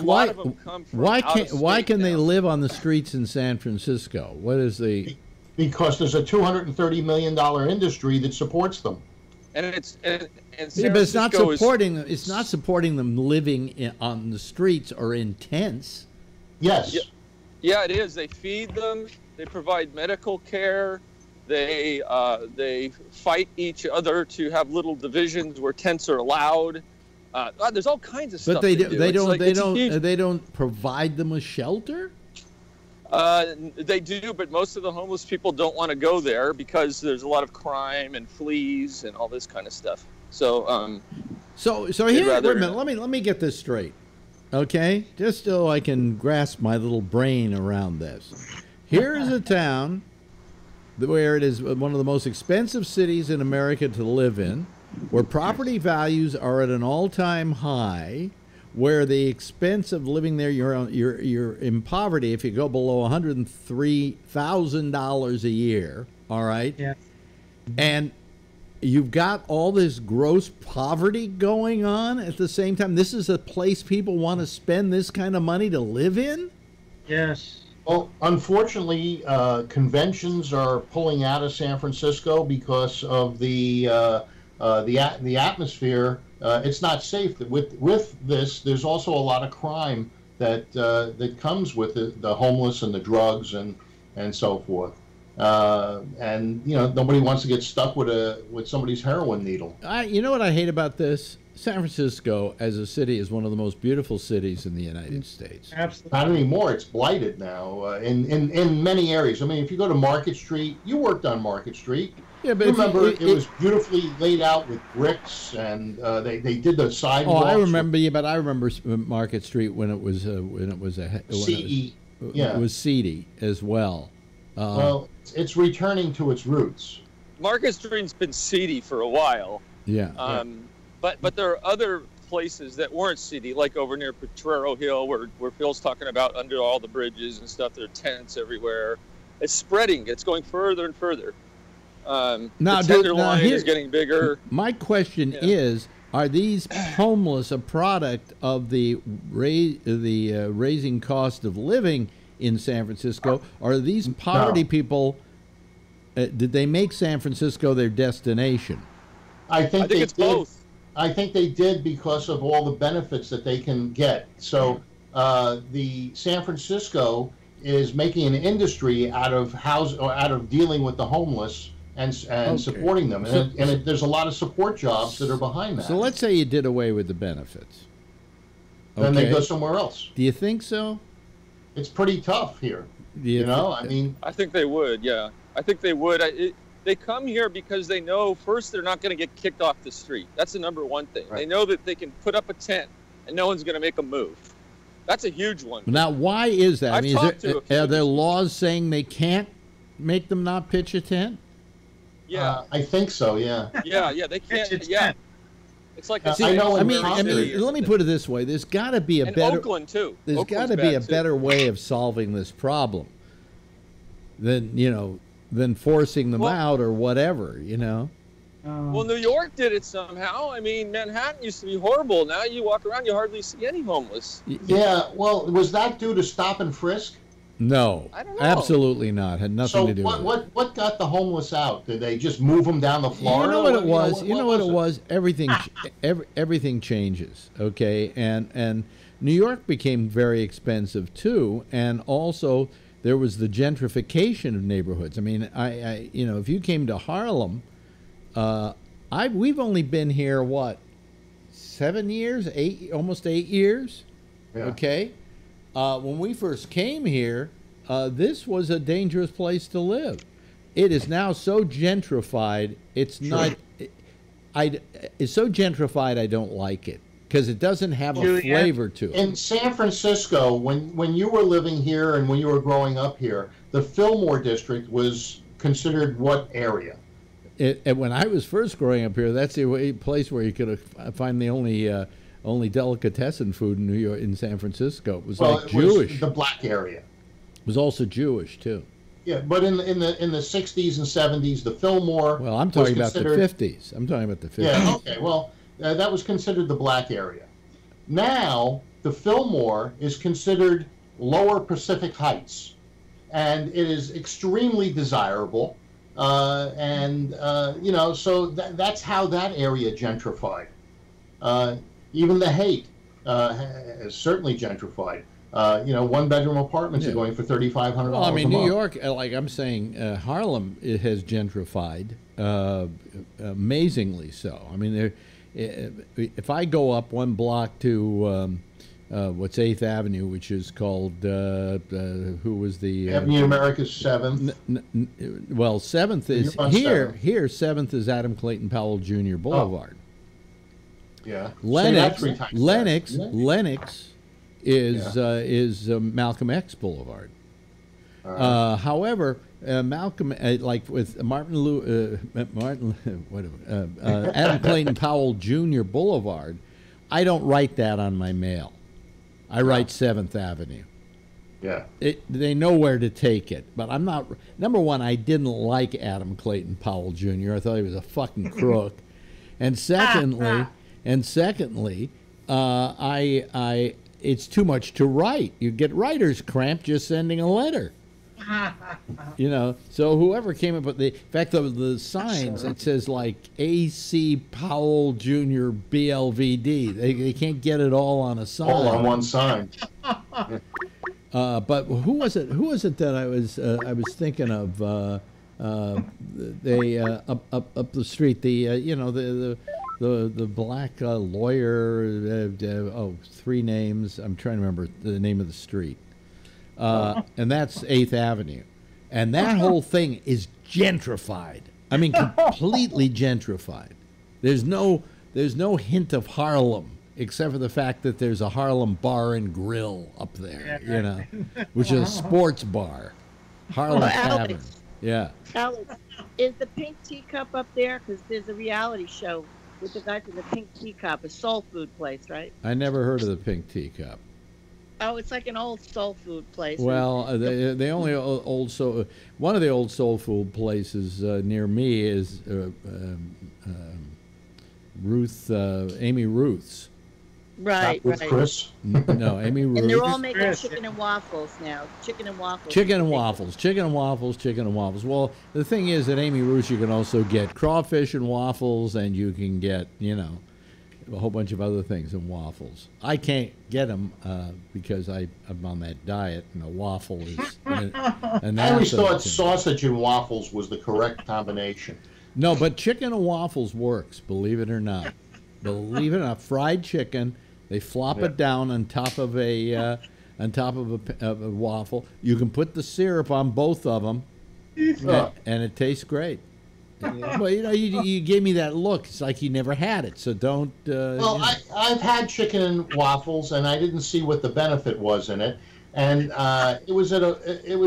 can they live on the streets in San Francisco? What is the... Because there's a $230 million industry that supports them. And San but it's not supporting them living on the streets or in tents. Yes. Yeah, it is. They feed them. They provide medical care. They fight each other to have little divisions where tents are allowed. There's all kinds of stuff. But they don't provide them a shelter. They do, but most of the homeless people don't want to go there because there's a lot of crime and fleas and all this kind of stuff. So here, wait a minute. Let me get this straight, okay? Just so I can grasp my little brain around this. Here is a town where it is one of the most expensive cities in America to live in, where property values are at an all-time high, where the expense of living there, you're in poverty if you go below $103,000 a year, all right? Yeah. And you've got all this gross poverty going on at the same time. This is a place people want to spend this kind of money to live in? Yes. Well, unfortunately, conventions are pulling out of San Francisco because of the atmosphere. It's not safe. With this, there's also a lot of crime that comes with the homeless and the drugs and so forth. And nobody wants to get stuck with somebody's heroin needle. You know what I hate about this? San Francisco as a city is one of the most beautiful cities in the United States. Absolutely. Not anymore. It's blighted now in many areas. I mean, if you go to Market Street, you worked on Market Street. Yeah, but remember, it was beautifully laid out with bricks, and they did the sidewalks. Oh, I remember. Yeah, but I remember Market Street when it was seedy. It was seedy as well. Well, it's returning to its roots. Market Street's been seedy for a while. Yeah. But there are other places that weren't seedy, like over near Potrero Hill, where Phil's talking about under all the bridges and stuff. There are tents everywhere. It's spreading. It's going further and further. The Tenderloin is getting bigger. My question is: are these homeless a product of the raising cost of living in San Francisco? Or are these poverty people? Did they make San Francisco their destination? I think it's both. I think they did because of all the benefits that they can get. So the San Francisco is making an industry out of dealing with the homeless and supporting them, and there's a lot of support jobs that are behind that. So let's say you did away with the benefits. Then they go somewhere else. Do you think so? It's pretty tough here. I think they would. Yeah, I think they would. They come here because they know, first, they're not going to get kicked off the street. That's the number one thing. Right. They know that they can put up a tent and no one's going to make a move. That's a huge one. Now, why is that? Are there laws saying they can't make them not pitch a tent? Yeah. I think so, yeah. Yeah, they can't. Yeah. It's like let me put it this way. There's got to be a better... Oakland, too. There's got to be a better way of solving this problem than forcing them out or whatever, Well, New York did it somehow. I mean, Manhattan used to be horrible. Now you walk around, you hardly see any homeless. Yeah, well, was that due to stop and frisk? No, I don't know. Absolutely not. Had nothing to do with it. What got the homeless out? Did they just move them down the floor? You know what it was? You know what it was? Everything changes, okay? And New York became very expensive too, and also there was the gentrification of neighborhoods. I mean, if you came to Harlem, I we've only been here, what, 7 years, almost 8 years? Yeah. Okay. When we first came here, this was a dangerous place to live. It is now so gentrified. It's not. It's so gentrified. I don't like it because it doesn't have a flavor to it. In San Francisco, when you were living here and when you were growing up here, the Fillmore district was considered what area? And when I was first growing up here, that's the place where you could find the only delicatessen food in New York, in San Francisco. It was Jewish. Was the black area. It was also Jewish too. Yeah, but in the 60s and 70s, the Fillmore. Well, I'm talking about the 50s. I'm talking about the 50s. Yeah. Okay. Well, that was considered the black area. Now the Fillmore is considered Lower Pacific Heights, and it is extremely desirable. So that's how that area gentrified. Even the Haight is certainly gentrified. One-bedroom apartments are going for $3,500. Well, I mean, New York, like I'm saying, Harlem, it has gentrified, amazingly so. I mean, if I go up one block to what's 8th Avenue, which is called who was the Avenue America's 7th. Well, 7th is here. 7th. Here, 7th is Adam Clayton Powell Jr. Boulevard. Oh. Yeah. Lennox is Malcolm X Boulevard. However, Malcolm, like with Adam Clayton Powell Jr. Boulevard, I don't write that on my mail. I write 7th Avenue. Yeah. They know where to take it, but I'm not. Number one, I didn't like Adam Clayton Powell Jr. I thought he was a fucking crook, and secondly, it's too much to write. You get writer's cramp just sending a letter. So whoever came up with the fact of the signs, it says like A.C. Powell Jr. BLVD. They can't get it all on a sign. All on one sign. But who was it? Who was it that I was thinking of? They up the street. The black lawyer. 3 names. I'm trying to remember the name of the street. And that's 8th Avenue. And that whole thing is gentrified. I mean, completely gentrified. There's no hint of Harlem, except for the fact that there's a Harlem Bar and Grill up there, which is a sports bar. Harlem Tavern. Yeah. Alex, is the Pink Teacup up there? Because there's a reality show with the guy from the Pink Teacup, a soul food place, right? I never heard of the Pink Teacup. Oh, it's like an old soul food place. Well, the only old soul, one of the old soul food places near me is Amy Ruth's. Right. Chris? No, Amy Ruth. And they're all making chicken and waffles now. Chicken and waffles. Well, the thing is at Amy Ruth's you can also get crawfish and waffles, and you can get, a whole bunch of other things and waffles. I can't get them because I'm on that diet, and a waffle is. I always thought sausage and waffles was the correct combination. No, but chicken and waffles works. Believe it or not. Fried chicken. They flop it down on top of a waffle. You can put the syrup on both of them, and it tastes great. Well, you gave me that look. It's like you never had it, so don't. Well, I've had chicken and waffles, and I didn't see what the benefit was in it. And it was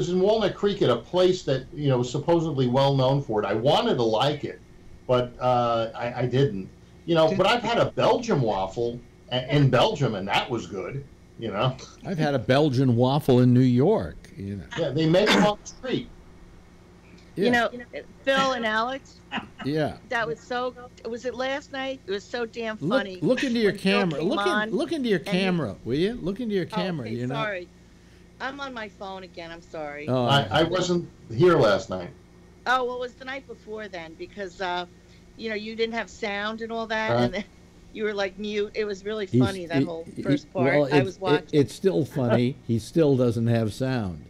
in Walnut Creek at a place that was supposedly well known for it. I wanted to like it, but I didn't. But I've had a Belgian waffle in Belgium, and that was good. I've had a Belgian waffle in New York. Yeah, they make them on the street. Yeah. Phil and Alex. Yeah. That was so. Was it last night? It was so damn funny. Look into your camera. Look into your camera, will you? Look into your camera. Okay, sorry. I'm on my phone again. I'm sorry. Oh, I wasn't here last night. Oh, well, it was the night before then because you didn't have sound and all that, and then you were like mute. It was really funny that whole first part. Well, I was watching. It's still funny. He still doesn't have sound.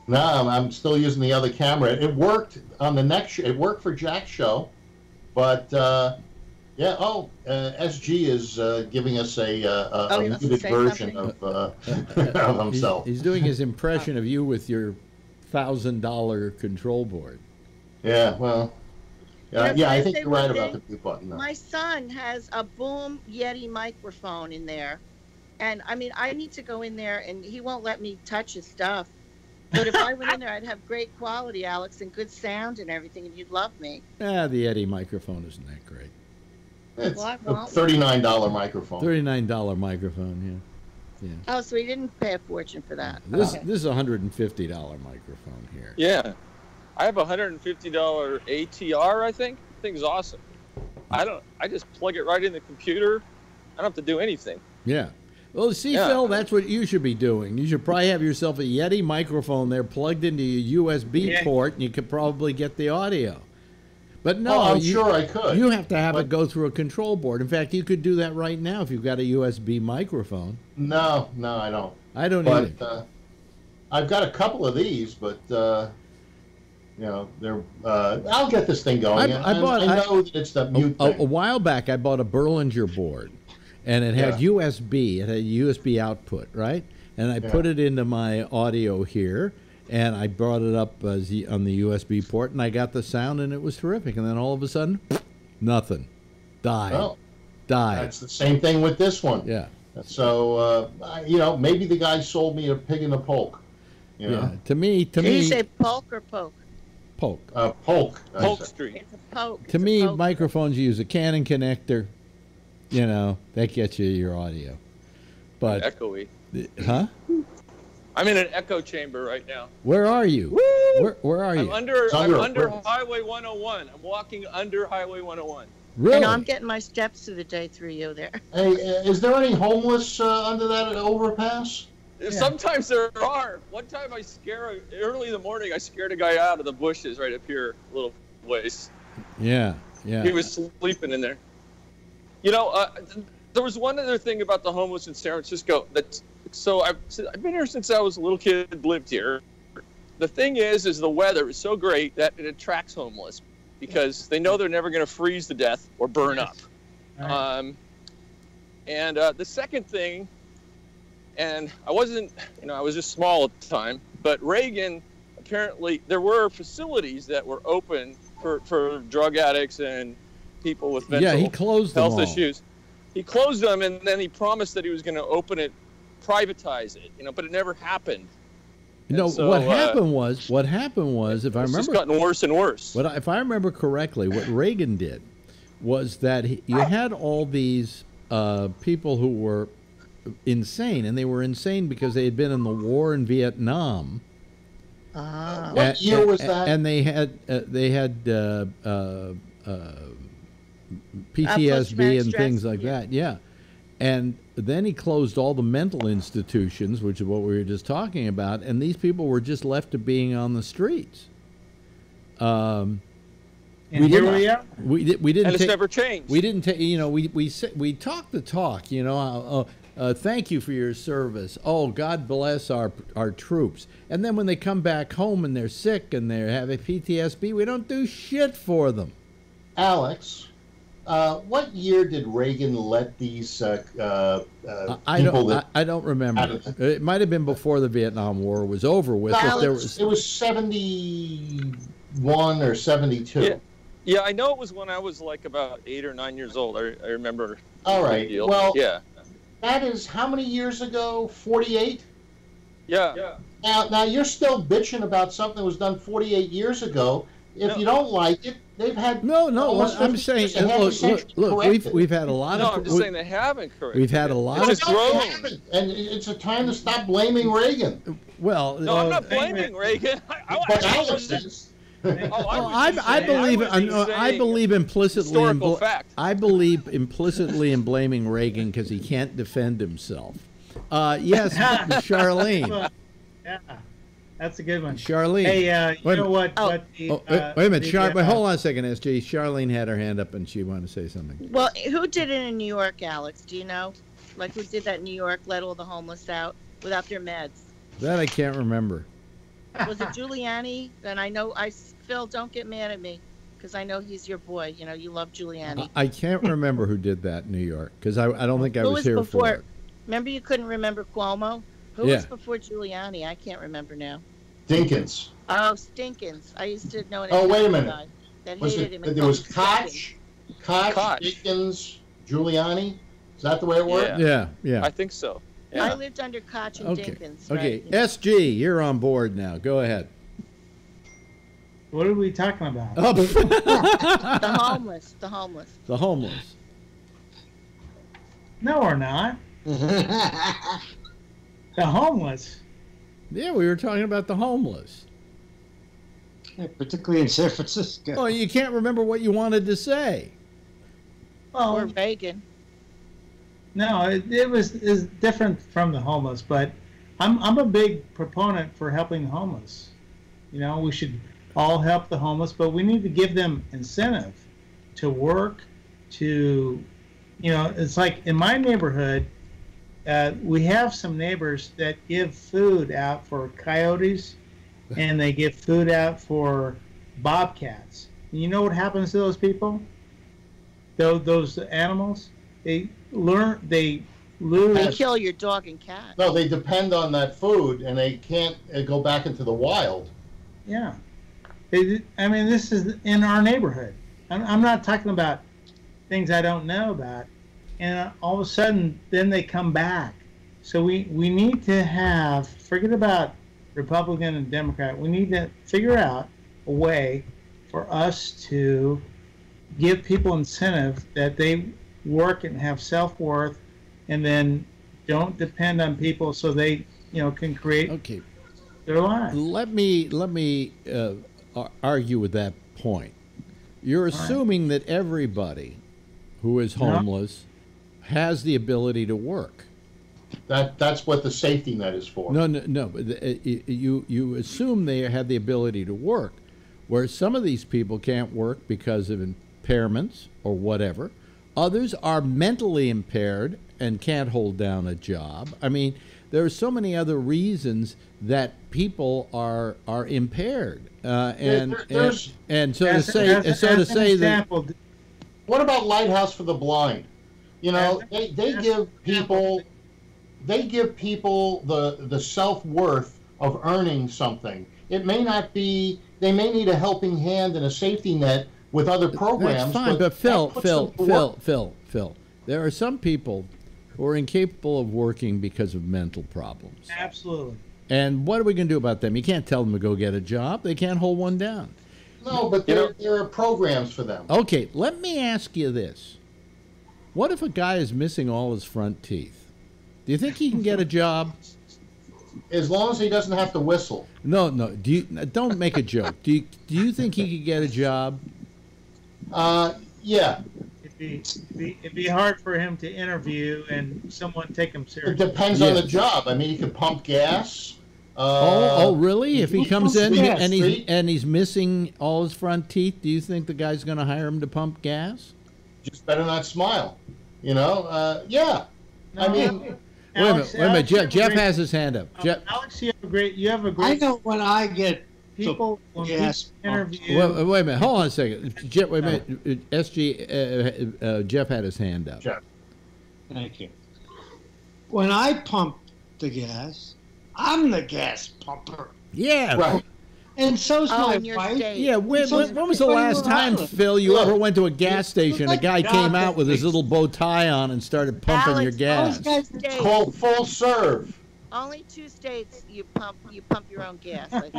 No, I'm still using the other camera. It worked on the next show. It worked for Jack's show, but Yeah. Oh, SG is giving us a he wants to muted say version something. of himself. He's doing his impression of you with your $1,000 control board. Yeah. Well. Yeah, Yeah. I can I think say you're one right about the thing? mute button. Though. My son has a Boom Yeti microphone in there. And I mean, I need to go in there and he won't let me touch his stuff. But if I went in there, I'd have great quality, Alex, and good sound and everything, and you'd love me. The Eddie microphone isn't that great. It's What? a $39 microphone. $39 microphone, yeah. Oh, so he didn't pay a fortune for that. This Okay. is a $150 microphone here. Yeah. I have a $150 ATR, I think. The thing's awesome. I just plug it right in the computer. I don't have to do anything. Yeah. Well, see, Yeah. Phil, that's what you should be doing. You should probably have yourself a Yeti microphone there plugged into your USB port, and you could probably get the audio. But no, Oh, I'm sure I could. You have to have it go through a control board. In fact, you could do that right now if you've got a USB microphone. No, I don't. I don't But either. I've got a couple of these, but they're. I'll get this thing going. I know that it's the mute A thing. while back, I bought a Berlinger board, and it had USB. It had USB output, right? And I put it into my audio here, and I brought it up on the USB port, and I got the sound, and it was terrific. And then all of a sudden, nothing. Died. Well, Died. That's the same thing with this one. Yeah. So maybe the guy sold me a pig in the poke. You know? Yeah. To me. Did you say polk or poke? Poke. Polk. Polk Street. It's a poke. To me, microphones use a Canon connector. That gets you your audio. But Echoey. huh? I'm in an echo chamber right now. Where are you? Where are you? I'm under Highway 101. I'm walking under Highway 101. Really? And I'm getting my steps to the day through you there. Hey, is there any homeless under that overpass? Sometimes there are. One time early in the morning, I scared a guy out of the bushes right up here a little ways. Yeah. He was sleeping in there. There was one other thing about the homeless in San Francisco. I've been here since I was a little kid, lived here. The thing is the weather is so great that it attracts homeless because they know they're never going to freeze to death or burn up. Right. And the second thing, and I wasn't, I was just small at the time, but Reagan, apparently there were facilities that were open for drug addicts and people with mental he closed them health all. issues. He closed them, and then he promised that he was going to open it, privatize it, but it never happened. What happened was, if I remember, it's just gotten worse and worse. if I remember correctly, what Reagan did was that you had all these people who were insane, and they were insane because they had been in the war in Vietnam. What year was that? And they had PTSD and things like that. Yeah. And then he closed all the mental institutions, which is what we were just talking about, and these people were just left to being on the streets. And here we are. We didn't. And it's never changed. We didn't take. We talk the talk. Thank you for your service. Oh, God bless our troops. And then when they come back home and they're sick and they're having PTSD, we don't do shit for them. Alex, what year did Reagan let these people I don't remember. It might have been before the Vietnam War was over with. Alex, it was 71 or 72. Yeah, I know it was when I was like about 8 or 9 years old. I remember. All right. Deal. Well, yeah. That is how many years ago? 48? Yeah. Now you're still bitching about something that was done 48 years ago. If you don't like it, they've had I'm saying, look, we've had a lot of. I'm just saying they haven't corrected. We've had a lot it's of. And it's a time to stop blaming Reagan. Well, no, I'm not blaming Reagan. But Alex is. I believe implicitly. I believe implicitly in blaming Reagan because he can't defend himself. Yes, Charlene. Yeah, that's a good one. Charlene. Hey, you know what? Wait a minute, wait, hold on a second, SJ. Charlene had her hand up and she wanted to say something. Well, who did it in New York, Alex? Do you know? Like, who did that in New York, let all the homeless out without their meds? That I can't remember. Was it Giuliani? Then I know, Phil, don't get mad at me. because I know he's your boy. You know, you love Giuliani. I can't remember who did that in New York because I don't think I was here before, for it. Remember you couldn't remember Cuomo? Who was before Giuliani? I can't remember now. Dinkins. Oh, Stinkins. I used to know an Oh, wait a guy minute. that Was hated it, him. there was Koch, Dinkins, Giuliani? Is that the way it worked? Yeah. I think so. Yeah. I lived under Koch and Dinkins. Okay, Right? SG, you're on board now. Go ahead. What are we talking about? Oh. The homeless. The homeless. The homeless. No, we're not. The homeless. Yeah, we were talking about the homeless. Yeah, particularly in San Francisco. Oh, you can't remember what you wanted to say. Well, Or Reagan. no, it was different from the homeless, but I'm a big proponent for helping the homeless. You know, we should all help the homeless, but we need to give them incentive to work, to, you know, it's like in my neighborhood, we have some neighbors that give food out for coyotes and they give food out for bobcats. And you know what happens to those people? Those animals, they lose. They kill your dog and cat. No, they depend on that food, and they can't go back into the wild. Yeah. I mean, this is in our neighborhood. I'm not talking about things I don't know about. And all of a sudden, then they come back. So we need to have, forget about Republican and Democrat, we need to figure out a way for us to give people incentive that they work and have self-worth and then don't depend on people so they, you know, can create their lives. Let me argue with that point. You're assuming that everybody who is homeless has the ability to work. That's what the safety net is for. No. But you assume they have the ability to work, where some of these people can't work because of impairments or whatever. Others are mentally impaired and can't hold down a job. I mean, there are so many other reasons that people are impaired, and so to say that. What about Lighthouse for the Blind? You know, they give people the self-worth of earning something. It may not be. They may need a helping hand and a safety net with other programs. That's fine, but Phil, there are some people who are incapable of working because of mental problems. Absolutely. And what are we going to do about them? You can't tell them to go get a job. They can't hold one down. No, but there are programs for them. Okay, let me ask you this. What if a guy is missing all his front teeth? Do you think he can get a job? As long as he doesn't have to whistle. No. Don't make a joke. Do you think he could get a job? Yeah. It'd be hard for him to interview and someone take him seriously. It depends on the job. I mean, he can pump gas. Really? If he comes in and he's missing all his front teeth, do you think the guy's going to hire him to pump gas? Just better not smile. You know? Yeah. No, I mean, wait a minute. Jeff has his hand up. Jeff. Alex, you have a great. I know when I get people when gas interview. Wait a minute. Hold on a second. Jeff, wait a minute. SG. Jeff had his hand up. Jeff. Thank you. When I pump the gas, I'm the gas pumper. Yeah. Right. And so's my in your wife. state. Yeah, when was the last time, Phil, you ever went to a gas station, a guy came out with his little bow tie on and started pumping your gas? It's called full serve. Only 2 states you pump your own gas. Like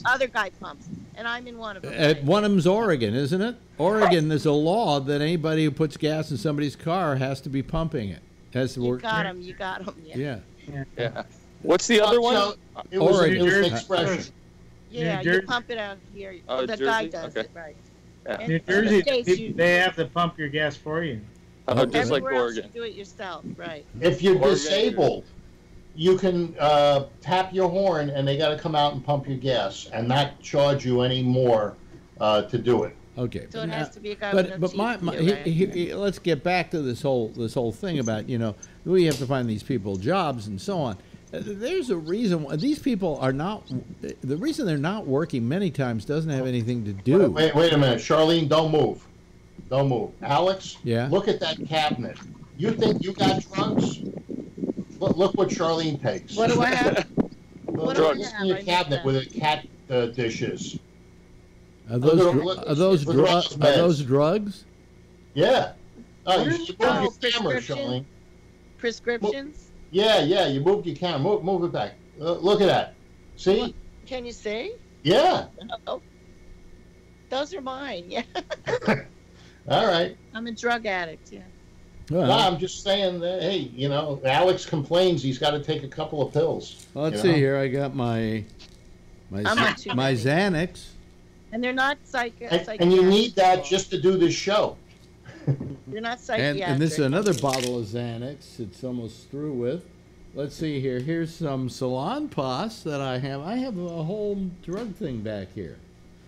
other guy pumps, and I'm in one of them. One of them's Oregon, isn't it? Oregon, there's a law that anybody who puts gas in somebody's car has to be pumping it. Has to work. You got him. Yeah. What's the other one? It was Oregon. an expression. Yeah, you pump it out here. The guy does it, right. Yeah. New Jersey, they have to pump your gas for you. Just like Everywhere else Oregon. you do it yourself, right. If you're disabled, you can tap your horn and they got to come out and pump your gas and not charge you any more to do it. Okay. So it has to be a guy with but no teeth, right? let's get back to this whole thing about, we have to find these people jobs and so on. There's a reason why these people are not. The reason they're not working many times doesn't have anything to do. Wait a minute, Charlene, don't move. Don't move. Alex, Yeah? look at that cabinet. You think you got drugs? Look what Charlene takes. What do I have? Look do I what's have? in your I missed cabinet that. with a cat dishes. Are those Look at those meds. drugs? Yeah. Oh, What you are- moved oh, your camera, prescription? Charlene. Prescriptions? Yeah, you moved your camera. Move it back. Look at that. See? Can you see? Yeah. Oh, those are mine. Yeah, All right. I'm a drug addict. Yeah. Well, No, I'm just saying that, hey, Alex complains he's got to take a couple of pills. let's you see know? here. I got my I'm not too my many. Xanax. And they're not And you need that just to do this show. You're not And, psychiatric. and this is another bottle of Xanax. It's almost through with. Let's see here. Here's some Salon Pas that I have. I have a whole drug thing back here.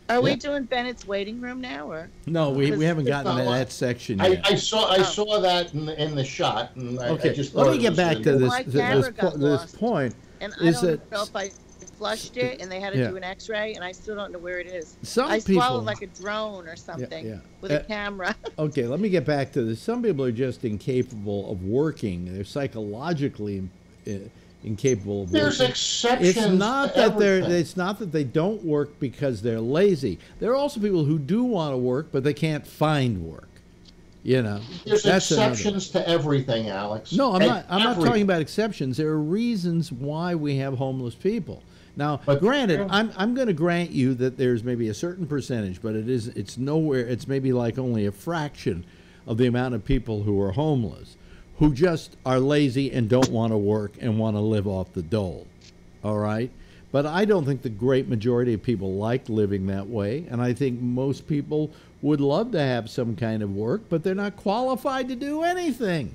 Are we doing Bennett's waiting room now, or? No, we haven't It's gotten not to like- that section yet. I saw that in the shot, and I Okay, just let thought me it get was back to My camera got this lost. point. And I Is don't that know if I flushed it and they had to Yeah. do an X-ray, and I still don't know where it is. Some I people- swallowed like a drone or something yeah. with a camera. Okay, let me get back to this. Some people are just incapable of working. They're psychologically incapable of There's working. exceptions. It's not to that they're. everything. It's not that they don't work because they're lazy. There are also people who do want to work, but they can't find work. There's that's another. exceptions to everything, Alex. No, I'm not. I'm not Everything. talking about exceptions. There are reasons why we have homeless people. Now, But- granted, I'm going to grant you that there's maybe a certain percentage, but it's nowhere. It's maybe like only a fraction of the amount of people who are homeless, who just are lazy and don't want to work and want to live off the dole. All right. But I don't think the great majority of people like living that way, and I think most people would love to have some kind of work, but they're not qualified to do anything.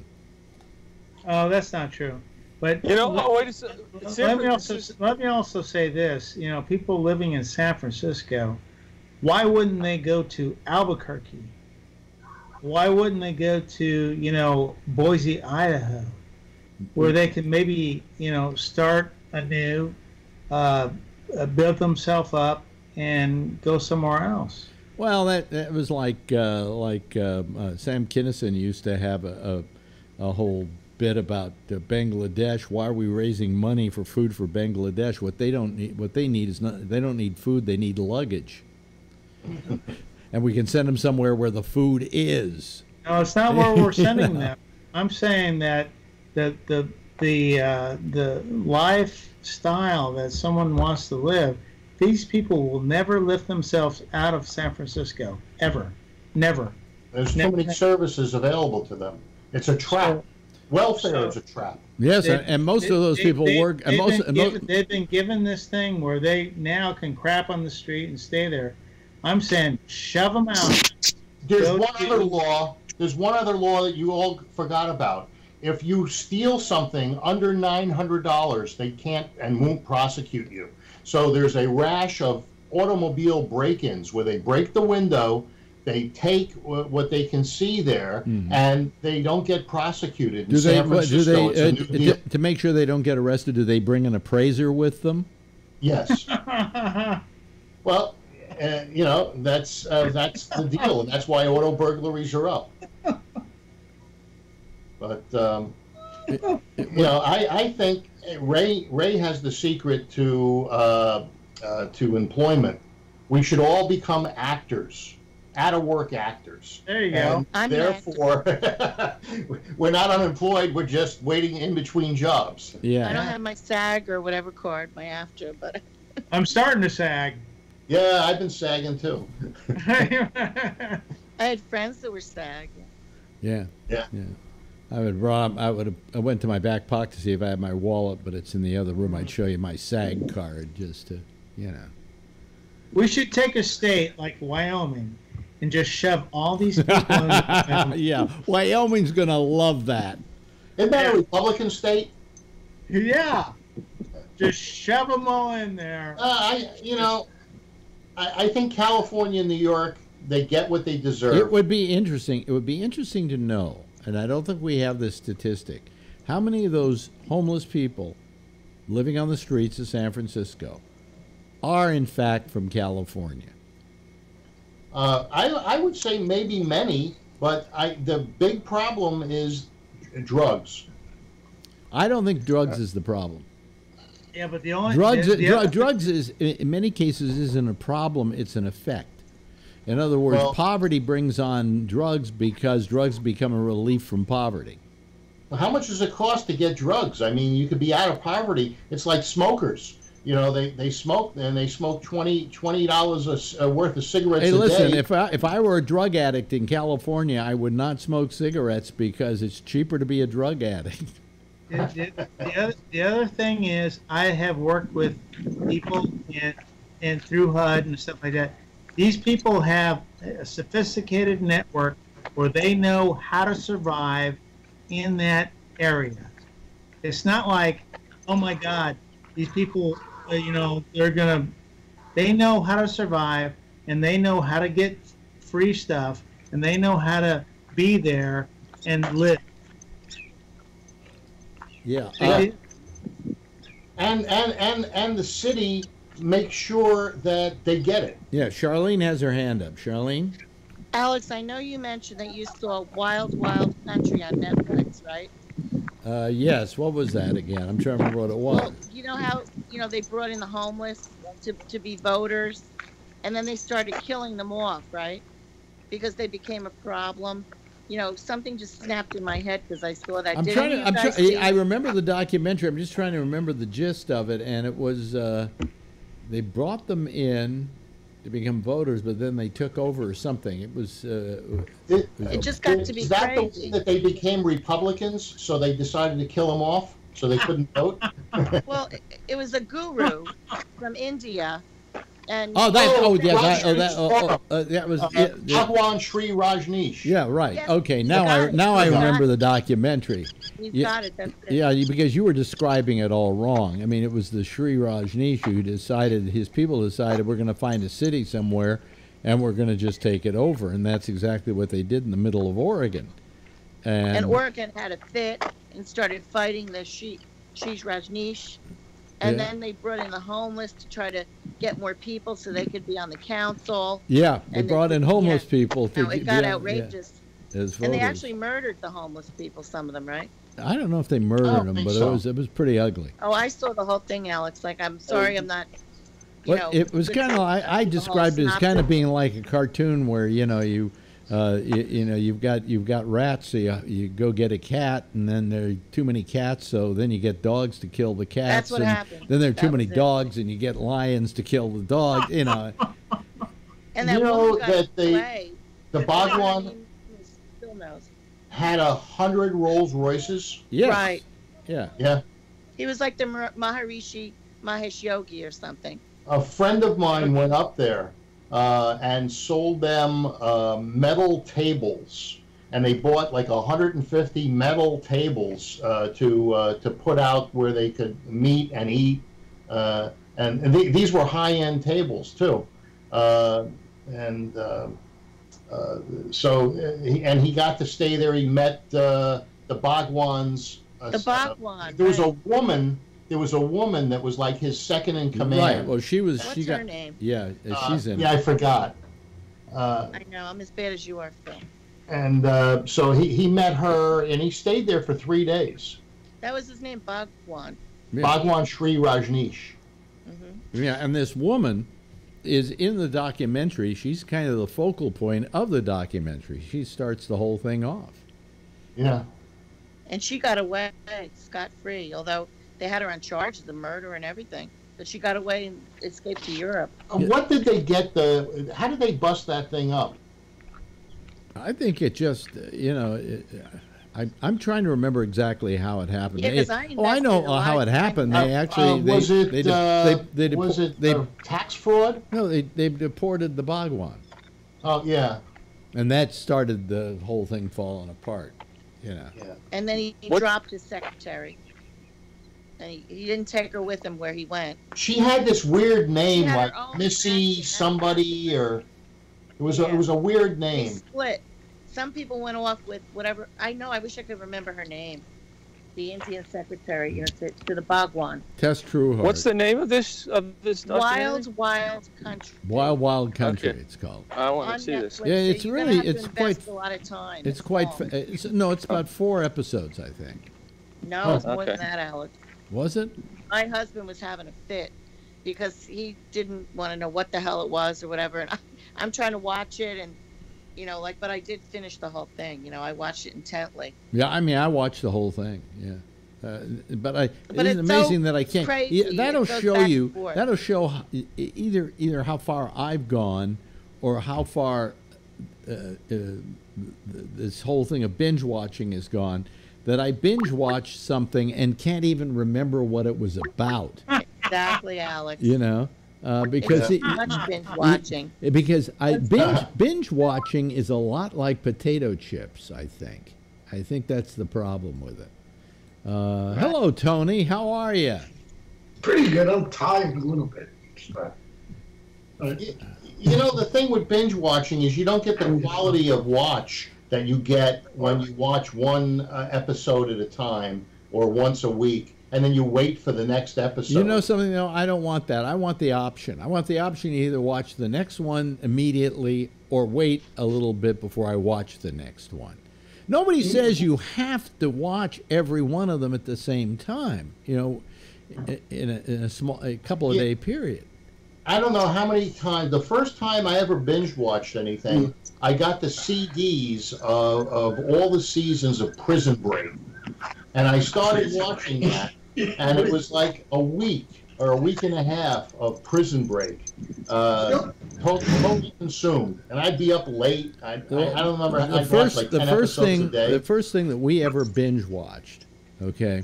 Oh, that's not true. But wait a second. let me also say this. People living in San Francisco, why wouldn't they go to Albuquerque? Why wouldn't they go to Boise, Idaho, where they could maybe start anew, build themselves up, and go somewhere else? Well, that was like Sam Kinison used to have a whole bit about Bangladesh. Why are we raising money for food for Bangladesh? What they need is not. They don't need food. They need luggage, and we can send them somewhere where the food is. No, it's not where we're sending them. I'm saying that the lifestyle that someone wants to live, these people will never lift themselves out of San Francisco, ever. Never. There's too many services available to them. It's a trap. Welfare is a trap. Yes, and most of those people work. And They've been given this thing where they now can crap on the street and stay there. I'm saying shove them out. There's one other law that you all forgot about. If you steal something under $900, they can't and won't prosecute you. So there's a rash of automobile break-ins where they break the window, they take what they can see there, and they don't get prosecuted. In San Francisco, it's a new deal. To make sure they don't get arrested, do they bring an appraiser with them? Yes. Well, that's the deal, and that's why auto burglaries are up. But I think Ray has the secret to employment. We should all become actors, out-of-work actors. There you go. And therefore, we're not unemployed. We're just waiting in between jobs. Yeah. I don't have my SAG or whatever card, my AFTRA, but I'm starting to sag. Yeah, I've been sagging too. I had friends that were SAG. Yeah. Yeah. I went to my back pocket to see if I had my wallet, but it's in the other room. I'd show you my SAG card just to, We should take a state like Wyoming and just shove all these people in. Yeah, Wyoming's gonna love that. Isn't that a Republican state? Yeah. Just shove them all in there. I think California and New York, they get what they deserve. It would be interesting. It would be interesting to know, and I don't think we have this statistic, how many of those homeless people living on the streets of San Francisco are in fact from California? I would say maybe many, but the big problem is drugs. I don't think drugs is the problem. Yeah, but the only Drugs is in many cases isn't a problem; it's an effect. In other words, poverty brings on drugs because drugs become a relief from poverty. Well, how much does it cost to get drugs? I mean, you could be out of poverty. It's like smokers. You know, they smoke and they smoke $20 worth of cigarettes a day. Hey, listen, if I were a drug addict in California, I would not smoke cigarettes because it's cheaper to be a drug addict. The other thing is, I have worked with people and through HUD and stuff like that. These people have a sophisticated network where they know how to survive in that area. It's not like, oh my God, these people, they know how to survive, and they know how to get free stuff, and they know how to be there and live. Yeah. And the city makes sure that they get it. Yeah, Charlene has her hand up. Charlene? Alex, I know you mentioned that you saw Wild Wild Country on Netflix, right? Yes. What was that again? I'm trying to remember what it was. Well, you know how they brought in the homeless to be voters, and then they started killing them off, right? Because they became a problem. Something just snapped in my head because I saw that. I remember the documentary. I'm just trying to remember the gist of it, and it was they brought them in to become voters, but then they took over or something. It was. It just got to be crazy. Is that the way that they became Republicans? So they decided to kill them off so they couldn't vote? Well, it was a guru from India. And that was Bhagwan Sri Rajneesh. Yeah, right. Yes, okay, now I remember the documentary. You've got it. That's it. Yeah, because you were describing it all wrong. I mean, it was the Sri Rajneesh who decided, his people decided, we're going to find a city somewhere, and we're going to just take it over, and that's exactly what they did in the middle of Oregon. And Oregon had a fit and started fighting the Sri Rajneesh. And then they brought in the homeless to try to get more people so they could be on the council. Yeah, they brought in homeless people. It got outrageous. Yeah, and they actually murdered the homeless people, some of them, right? I don't know if they murdered them, but it was pretty ugly. Oh, I saw the whole thing, Alex. Like, I'm sorry, I'm not. It was kind of. I described it as kind of being like a cartoon where you've got rats, so you go get a cat, and then there are too many cats, so then you get dogs to kill the cats. That's what happened. Then there are too many dogs, and you get lions to kill the dog. And that the Bhagwan still knows. Had 100 Rolls Royces. Yes. Right. Yeah. He was like the Maharishi Mahesh Yogi or something. A friend of mine went up there. And sold them metal tables, and they bought like 150 metal tables to put out where they could meet and eat, and these were high-end tables too, so he got to stay there. He met the Bhagwans. The Bhagwan. There was a woman. There was a woman that was like his second in command. Right. Well, she was. What's her name? Yeah, she's in. Yeah, I forgot. I know. I'm as bad as you are, Phil. And so he met her, and he stayed there for 3 days. That was his name, Bhagwan. Yeah. Bhagwan Sri Rajneesh. Mm-hmm. Yeah, and this woman is in the documentary. She's kind of the focal point of the documentary. She starts the whole thing off. Yeah. And she got away scot-free, although they had her on charges of murder and everything. But she got away and escaped to Europe. What did they get how did they bust that thing up? I think it just, I'm trying to remember exactly how it happened. Yeah, because I know how it happened. They actually was it tax fraud? No, they deported the Bhagwan. Oh yeah. And that started the whole thing falling apart. Yeah. And then he dropped his secretary. And he didn't take her with him where he went. She had this weird name, like Missy somebody, or it was a weird name. They split. Some people went off with whatever. I know. I wish I could remember her name. the Indian secretary, to the Bhagwan. Tess Trueheart. What's the name of this documentary? Wild Country. Wild Country? Okay. It's called. I want On to see this. Netflix. Yeah, it's You're really gonna have to it's invest quite a lot of time. it's quite long. it's about 4 episodes, I think. No, it's more okay. than that, Alex. Was it? My husband was having a fit because he didn't want to know what the hell it was or whatever, and I'm trying to watch it, and but I did finish the whole thing. I watched it intently. Yeah, I mean, I watched the whole thing. Yeah. But But isn't it it's amazing so that I can't. crazy. Yeah, that'll It goes show back you. and forth. That'll show either how far I've gone, or how far this whole thing of binge watching has gone. That I binge watched something and can't even remember what it was about. Exactly, Alex. Because it's too much binge watching. Because binge watching is a lot like potato chips. I think that's the problem with it. Hello, Tony. How are you? Pretty good. I'm tired a little bit. The thing with binge watching is you don't get the quality of watch that you get when you watch one episode at a time or once a week, and then you wait for the next episode. You know something, though? I don't want that. I want the option. I want the option to either watch the next one immediately or wait a little bit before I watch the next one. Nobody says you have to watch every one of them at the same time, in a couple of day period. I don't know how many times. The first time I ever binge watched anything, I got the CDs of all the seasons of Prison Break, and I started watching that, and it was like a week or a week and a half of Prison Break, totally consumed, and I'd be up late. I don't remember. I'd watch like 10 episodes a day. The first thing that we ever binge watched, okay.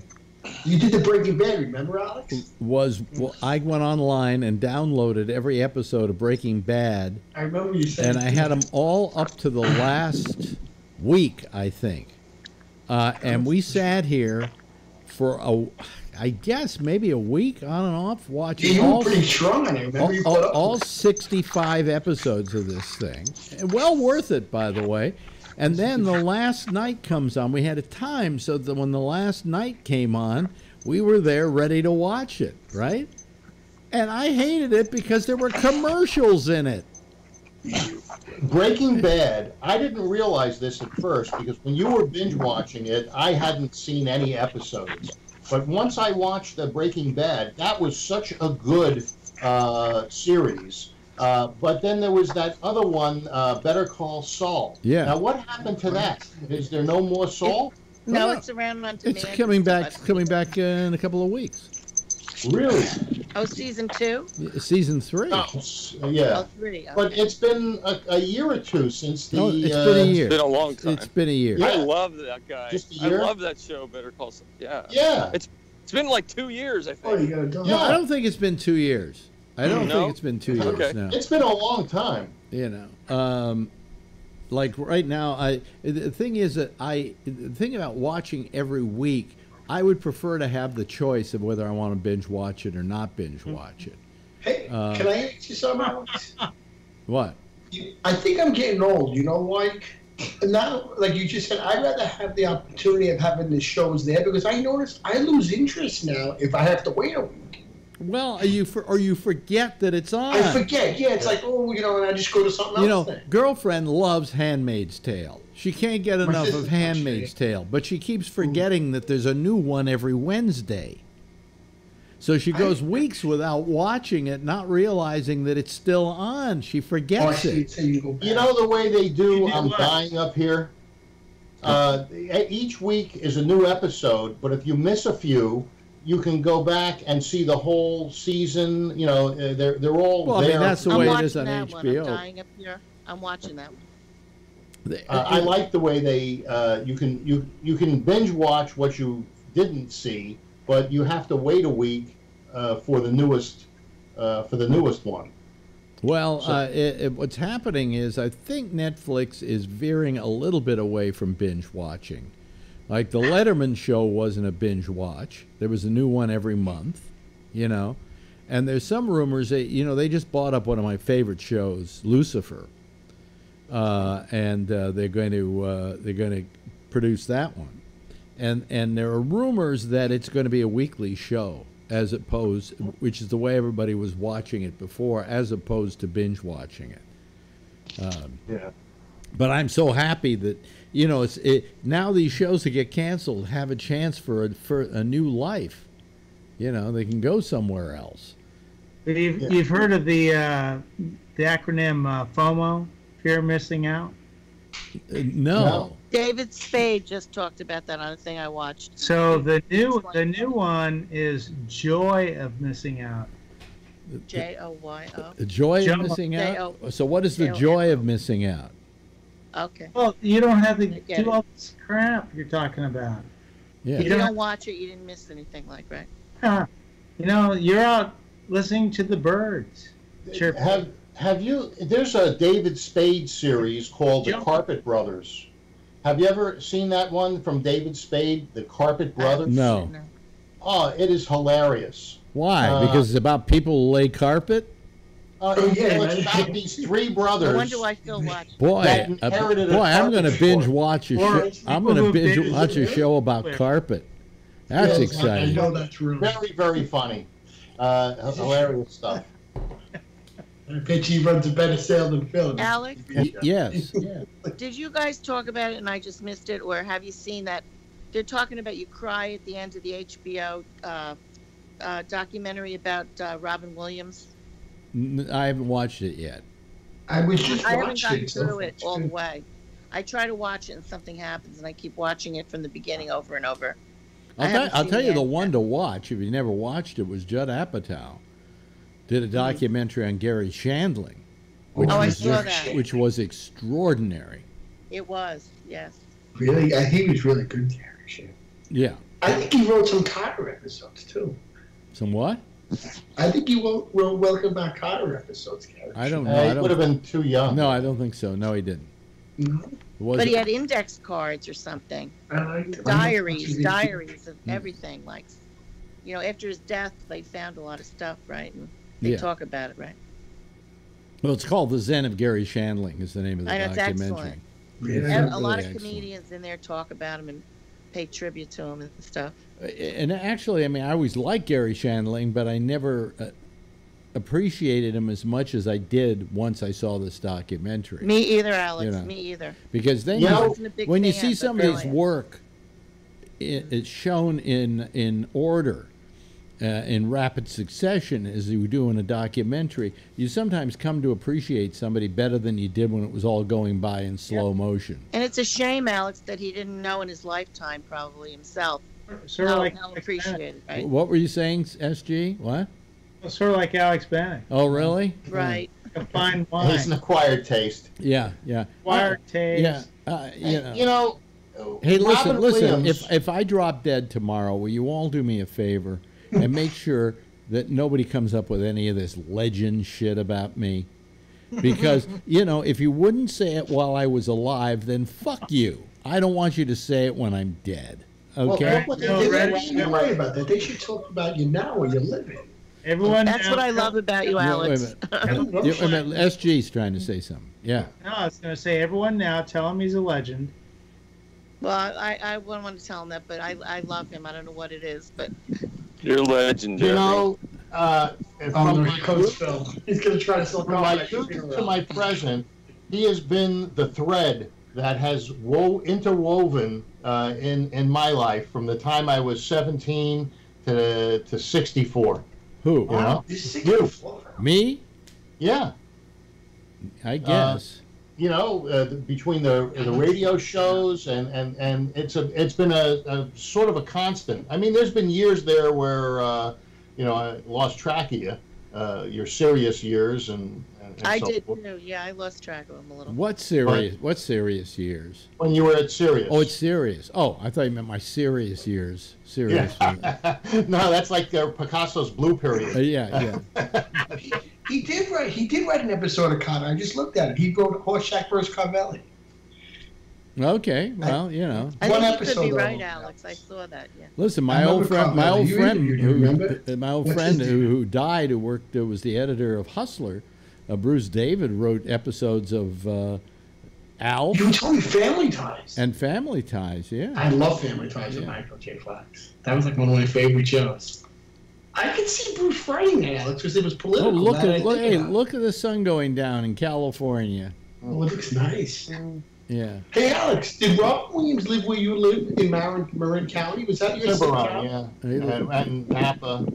You did the Breaking Bad, remember, Alex? I went online and downloaded every episode of Breaking Bad. I remember you saying. And I had them all up to the last week, I think. And we sat here for I guess maybe a week on and off watching you were pretty strong on it. Remember you put up all 65 episodes of this thing. Well worth it, by the way. And then the last night comes on. We had a time so that when the last night came on, we were there ready to watch it, right? And I hated it because there were commercials in it. Breaking Bad, I didn't realize this at first because when you were binge watching it, I hadn't seen any episodes. But once I watched the Breaking Bad, that was such a good series. But then there was that other one, Better Call Saul. Yeah. Now, what happened to that? Is there no more Saul? No, it's around on demand. It's coming back in a couple of weeks. Really? Oh, season 2? Season 3. Oh, yeah. Oh, 3. Okay. But it's been a year or two since the... No, it's been a year. It's been a long time. It's been a year. Yeah. I love that guy. Just a year? I love that show, Better Call Saul. Yeah. Yeah. It's been like 2 years, I think. Oh, you gotta go. No, I don't think it's been 2 years. I don't think it's been 2 years Okay. now. It's been a long time. Like right now, the thing is that the thing about watching every week, I would prefer to have the choice of whether I want to binge watch it or not binge watch it. Hey, can I ask you something, Alex? What? I think I'm getting old. You know why? Now, like you just said, I'd rather have the opportunity of having the shows there because I notice I lose interest now if I have to wait a week. Well, you forget that it's on. I forget. Yeah, it's like, and I just go to something else. Girlfriend loves Handmaid's Tale. She can't get enough sister of loves Handmaid's Tale, but she keeps forgetting that there's a new one every Wednesday. So she goes weeks without watching it, not realizing that it's still on. She forgets it. You know the way they do I'm Dying Up Here? Each week is a new episode, but if you miss a few, you can go back and see the whole season. They're all well, there. I mean, that's the way it is on HBO. I'm Dying Up Here. I'm watching that one. I like the way they you can binge watch what you didn't see, but you have to wait a week for the newest one. Well, what's happening is I think Netflix is veering a little bit away from binge watching. Like the Letterman show wasn't a binge watch. There was a new one every month, and there's some rumors that they just bought up one of my favorite shows, Lucifer, and they're going to produce that one. and there are rumors that it's going to be a weekly show, as opposed, which is the way everybody was watching it before, as opposed to binge watching it. Yeah. But I'm so happy that, you know, now these shows that get canceled have a chance for a new life. You know, they can go somewhere else. You've heard of the acronym FOMO, fear of missing out? No. David Spade just talked about that on a thing I watched. So the new one is joy of missing out. Joyo. The joy of missing out? So what is the joy of missing out? Okay. Well, you don't have to do all this crap you're talking about. Yeah. If you don't watch it, you didn't miss anything, like, right? You know, you're out listening to the birds. Have you? There's a David Spade series called The Carpet Brothers. Have you ever seen that one from David Spade, The Carpet Brothers? No. Oh, it is hilarious. Why? Because it's about people who lay carpet? It's about these three brothers. No wonder I still watch. Boy, I'm going to binge watch a show. I'm going to binge watch a show about carpet. That's exciting. I know that's true. Very, very funny. Hilarious stuff. I bet he runs a better sale than Phil. Alex? Yes. Did you guys talk about it and I just missed it, or have you seen that? They're talking about you cry at the end of the HBO documentary about Robin Williams. I haven't watched it yet. I was just I haven't watching gotten it. through it all the way. I try to watch it and something happens, and I keep watching it from the beginning over and over. I'll tell you the one to watch, if you never watched it, was Judd Apatow. Did a documentary on Gary Shandling. I saw that. Which was extraordinary. It was, yes. Really? He was really good, Gary Shandling. Yeah. I think he wrote some Carter episodes, too. Some what? I think he wrote Welcome Back Carter episodes, Gary. I don't know. He would have been too young. No, I don't think so. No, he didn't. No. But he had index cards or something. Diaries of everything. Like, you know, after his death, they found a lot of stuff, right? And they talk about it, right? Well, it's called The Zen of Gary Shandling is the name of the documentary. Excellent. A lot of comedians in there talk about him and pay tribute to him and stuff. And actually, I mean, I always liked Gary Shandling, but I never appreciated him as much as I did once I saw this documentary. Me either, Alex. You know, me either. Because then when you see somebody's work, it's shown in order, in rapid succession, as you do in a documentary, you sometimes come to appreciate somebody better than you did when it was all going by in slow motion. And it's a shame, Alex, that he didn't know in his lifetime, probably himself, Sort of like how appreciated, right? What were you saying, SG? What? Sort of like Alex Bennett. Oh, really? Right. A fine wine. He's an acquired taste. Yeah. Acquired taste. Yeah. You know. Hey, listen. Williams. If I drop dead tomorrow, will you all do me a favor and make sure that nobody comes up with any of this legend shit about me? Because, you know, if you wouldn't say it while I was alive, then fuck you. I don't want you to say it when I'm dead. Okay? Well, don't worry about that. They should talk about you now where you're living. That's what I love about you, Alex. SG's trying to say something. Yeah. No, I was going to say, everyone now, tell him he's a legend. Well, I wouldn't want to tell him that, but I love him. I don't know what it is, but you're legendary. You know, from my coach Phil, he's going to try to sell from my youth to my present, he has been the thread that has interwoven in my life from the time I was 17 to 64. Who? You know? You. Me? Yeah. I guess. You know, between the radio shows and it's been a sort of a constant. I mean, there's been years there where you know, I lost track of you, your serious years and I so did forth. too. Yeah, I lost track of him a little. What serious years? When you were at Sirius. Oh, it's serious. Oh, I thought you meant my serious years. Serious. Yeah. No, that's like Picasso's blue period. Yeah. He did write an episode of Carter. I just looked at it. He wrote Horseshack vs. Carvelli. Okay, well, you know. I think you could be right, Alex. I saw that. Yeah. Listen, my old friend who died, who was the editor of Hustler, Bruce David, wrote episodes of Alf. You told me Family Ties. And Family Ties, yeah. I love Family Ties with Michael J. Fox. That was like one of my favorite shows. I could see Bruce writing that, Alex, because it was political. Oh, look at the sun going down in California. Oh, it looks nice. Yeah. Hey, Alex, did Robin Williams live where you live in Marin County? Was that your Tiburon, yeah. And Napa.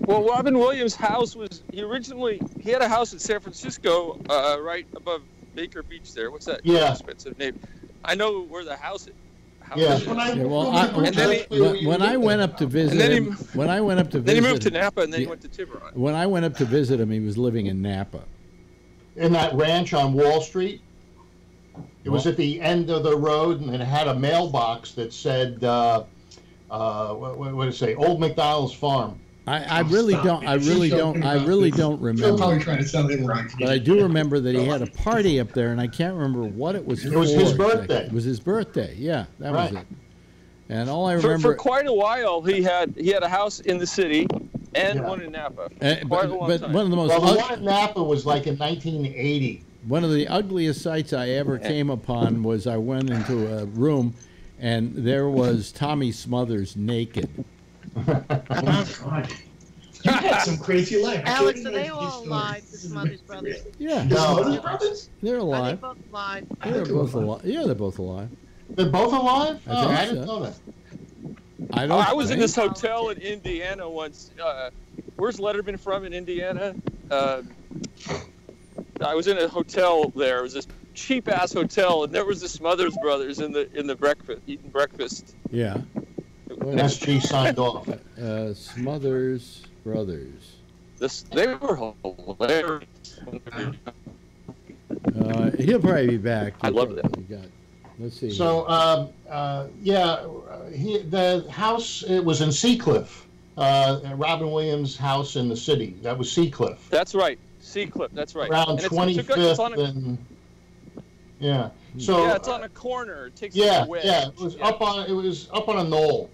Well, Robin Williams' house was, he had a house in San Francisco, right above Baker Beach there. What's that? Yeah. Expensive name. I know where the house is. Yeah. When I went up to visit him, then he moved to Napa, and then he went to Tiburon. When I went up to visit him, he was living in Napa. In that ranch on Wall Street. It was at the end of the road, and it had a mailbox that said, what did it say? Old McDonald's Farm. I really don't remember. You're probably trying to sell him right. But I do remember that he had a party up there, and I can't remember what it was for. It was his birthday. It was his birthday. Yeah, that right. was it. And all I remember for quite a while, he had a house in the city and one in Napa. But one of the most the one in Napa was like in 1980. One of the ugliest sights I ever came upon was I went into a room, and there was Tommy Smothers naked. Oh, God. You had some crazy life. Alex, are they all alive, the Smothers brothers? Yeah. The Smothers brothers? They're Are they alive. both alive? They're both alive. Yeah, they're both alive. They're both alive? I I didn't know that. I was in this hotel in Indiana once. Where's Letterman from in Indiana? I was in a hotel there. It was this cheap ass hotel, and there was the Smothers brothers in the breakfast eating breakfast. Yeah. SG signed off. Smothers brothers. They were hilarious. He'll probably be back. I love that. Let's see. So, the house, it was in Seacliff. Robin Williams' house in the city. That was Seacliff. That's right. Seacliff, that's right. Around 25th yeah. So yeah, it's on a corner. It takes yeah, a wedge. yeah. It was up on a knoll.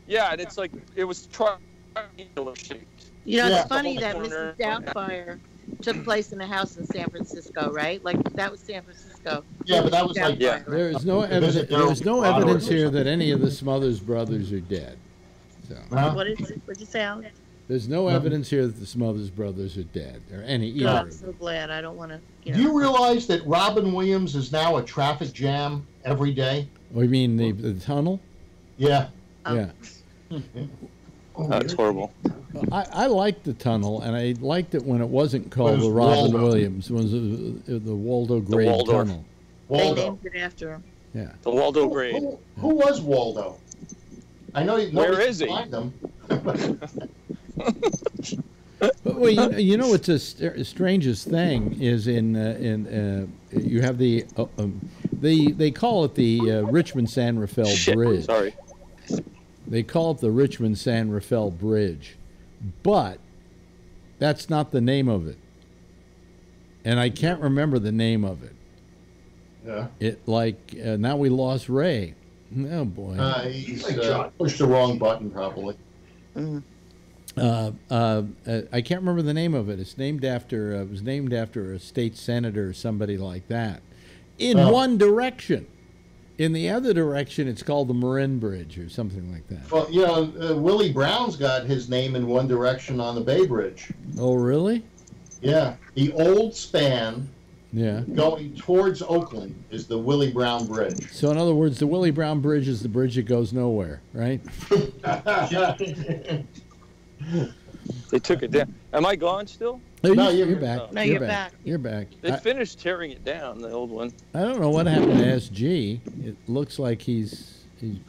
Yeah, and it's like it was triangular shaped. You know, Yeah. it's funny that Mrs. Doubtfire took place in a house in San Francisco, right? Like that was San Francisco. Yeah, but that was like There is no evidence. There is no evidence here that any of the Smothers brothers are dead. So. What did you say, Alex? There's no evidence here that the Smothers brothers are dead, or any either. No, I'm so glad. I don't want to. Do you realize that Robin Williams is now a traffic jam every day? Oh, you mean the tunnel? Yeah. Yeah. That's horrible. I liked the tunnel, and I liked it when it wasn't called the Robin Williams. It was the Waldo Grade Tunnel. They named it after him. Yeah. The Waldo Grade. Who was Waldo? I know. Where is he? Find him. Well, you know what's the strangest thing is you have they call it the Richmond San Rafael Bridge. Sorry. They call it the Richmond San Rafael Bridge, but that's not the name of it, and I can't remember the name of it. Yeah. Now we lost Ray. Oh boy. He's pushed the wrong button probably. I can't remember the name of it. It's named after it was named after a state senator or somebody like that. In one direction. In the other direction, it's called the Marin Bridge or something like that. Well, you know, Willie Brown's got his name in one direction on the Bay Bridge. Oh, really? Yeah. The old span going towards Oakland is the Willie Brown Bridge. So, in other words, the Willie Brown Bridge is the bridge that goes nowhere, right? They took it down. Am I gone still? No, you're back. No, you're back. You're back. They finished tearing it down, the old one. I don't know what happened to SG. It looks like he's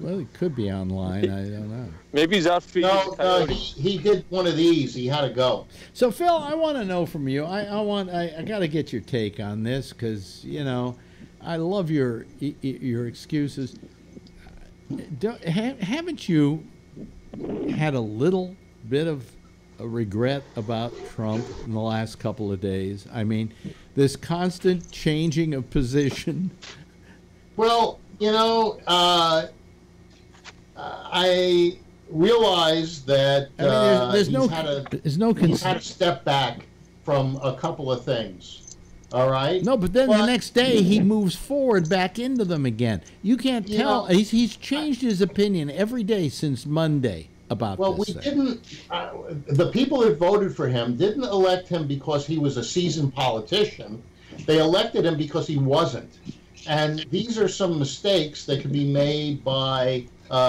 well, he could be online. I don't know. Maybe he's out feeding the No, coyote. he did one of these. He had to go. So, Phil, I want to know from you. I got to get your take on this because I love your excuses. Haven't you had a little bit of a regret about Trump in the last couple of days? I mean, this constant changing of position. Well, I realize that there's no he's had to step back from a couple of things. All right. No, but then the next day he moves forward back into them again. You can't tell. He's changed his opinion every day since Monday about well, this we thing. didn't. The people that voted for him didn't elect him because he was a seasoned politician. They elected him because he wasn't. And these are some mistakes that can be made by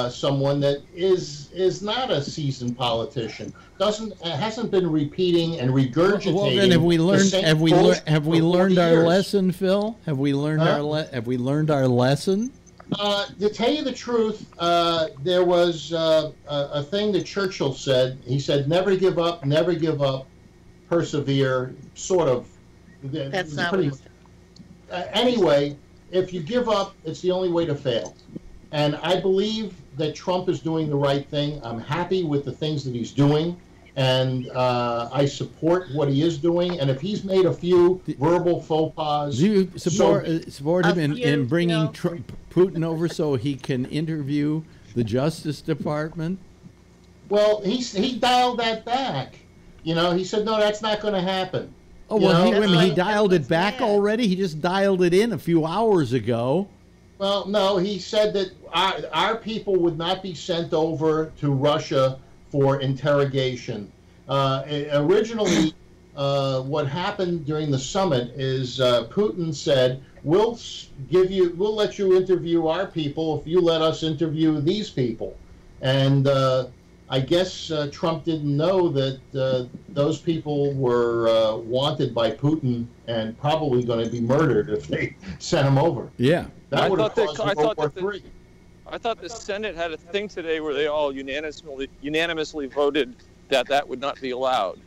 someone that is not a seasoned politician. Hasn't been repeating and regurgitating. Well, then have we learned? Have we learned our years. lesson, Phil? Have we learned have we learned our lesson? To tell you the truth, there was a thing that Churchill said. He said, "Never give up, persevere." Sort of. That's not what he said. Anyway, if you give up, it's the only way to fail. And I believe that Trump is doing the right thing. I'm happy with the things that he's doing, and I support what he is doing. And if he's made a few verbal faux pas, do you support him in bringing Putin over so he can interview the Justice Department? Well, he dialed that back. He said, no, that's not going to happen. Oh, well, he dialed it back already? He just dialed it in a few hours ago. Well, no, he said that our people would not be sent over to Russia for interrogation. Originally, what happened during the summit is Putin said, we'll let you interview our people if you let us interview these people. And I guess Trump didn't know that those people were wanted by Putin and probably going to be murdered if they sent them over. Yeah. That would have caused World War III. I thought the Senate had a thing today where they all unanimously voted that would not be allowed.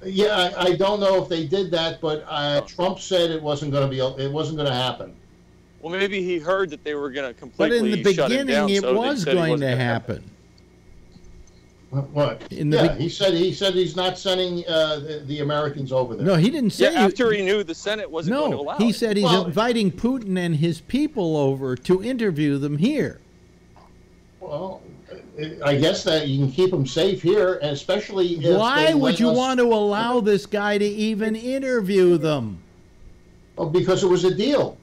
Yeah, I don't know if they did that, but Trump said it wasn't going to happen. Well, maybe he heard that they were going to completely shut it down. But in the beginning, it was going to happen. What? He said he's not sending the Americans over there. No, he didn't say. Yeah, after he knew the Senate wasn't going to allow it. He said he's inviting Putin and his people over to interview them here. Well, I guess that you can keep them safe here, and especially if why would you want to allow this guy to even interview them? Oh, because it was a deal.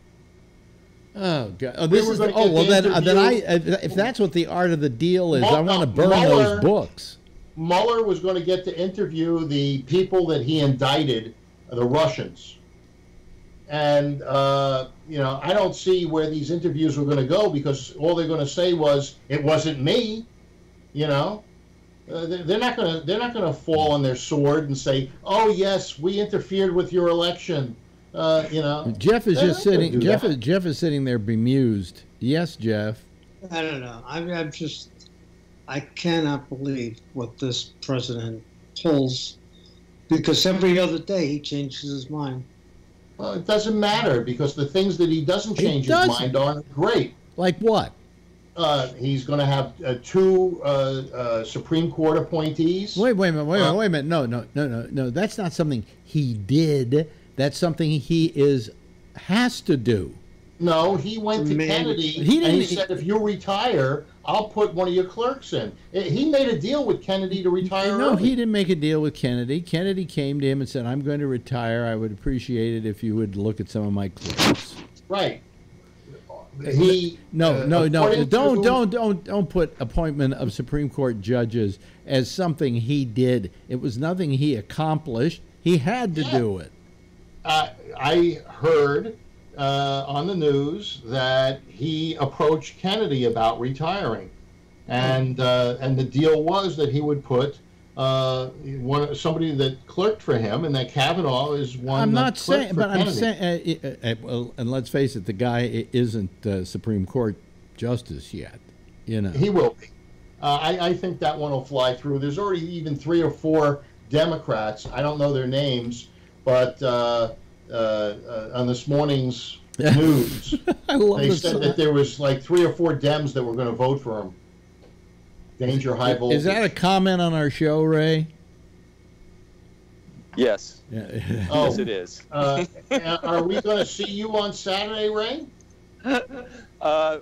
Oh God! Oh, this is if that's what the art of the deal is, I want to burn those books. Mueller was going to get to interview the people that he indicted, the Russians, and I don't see where these interviews were going to go because all they're going to say was it wasn't me. They're not going to fall on their sword and say, oh yes, we interfered with your election. Jeff is just sitting. Jeff is sitting there bemused. Yes, Jeff. I don't know. I cannot believe what this president pulls, because every other day he changes his mind. Well, it doesn't matter because the things that he doesn't change his mind on are great. Like what? He's going to have two Supreme Court appointees. Wait a minute. No. That's not something he did. That's something he has to do. No, he went to Kennedy and he said, if you retire, I'll put one of your clerks in. He made a deal with Kennedy to retire No, early. he didn't make a deal with Kennedy. Kennedy came to him and said, I'm going to retire. I would appreciate it if you would look at some of my clerks. Right. Don't put appointment of Supreme Court judges as something he did. It was nothing he accomplished. He had to do it. I heard on the news that he approached Kennedy about retiring, and the deal was that he would put somebody that clerked for him, and that Kavanaugh is one. I'm not saying, but I'm saying, and let's face it, the guy isn't Supreme Court justice yet. He will be. I think that one will fly through. There's already even 3 or 4 Democrats. I don't know their names. But on this morning's news, they said that there was like 3 or 4 Dems that were going to vote for him. Danger high voltage. Is that a comment on our show, Ray? Yes. Yes, it is. Are we going to see you on Saturday, Ray? I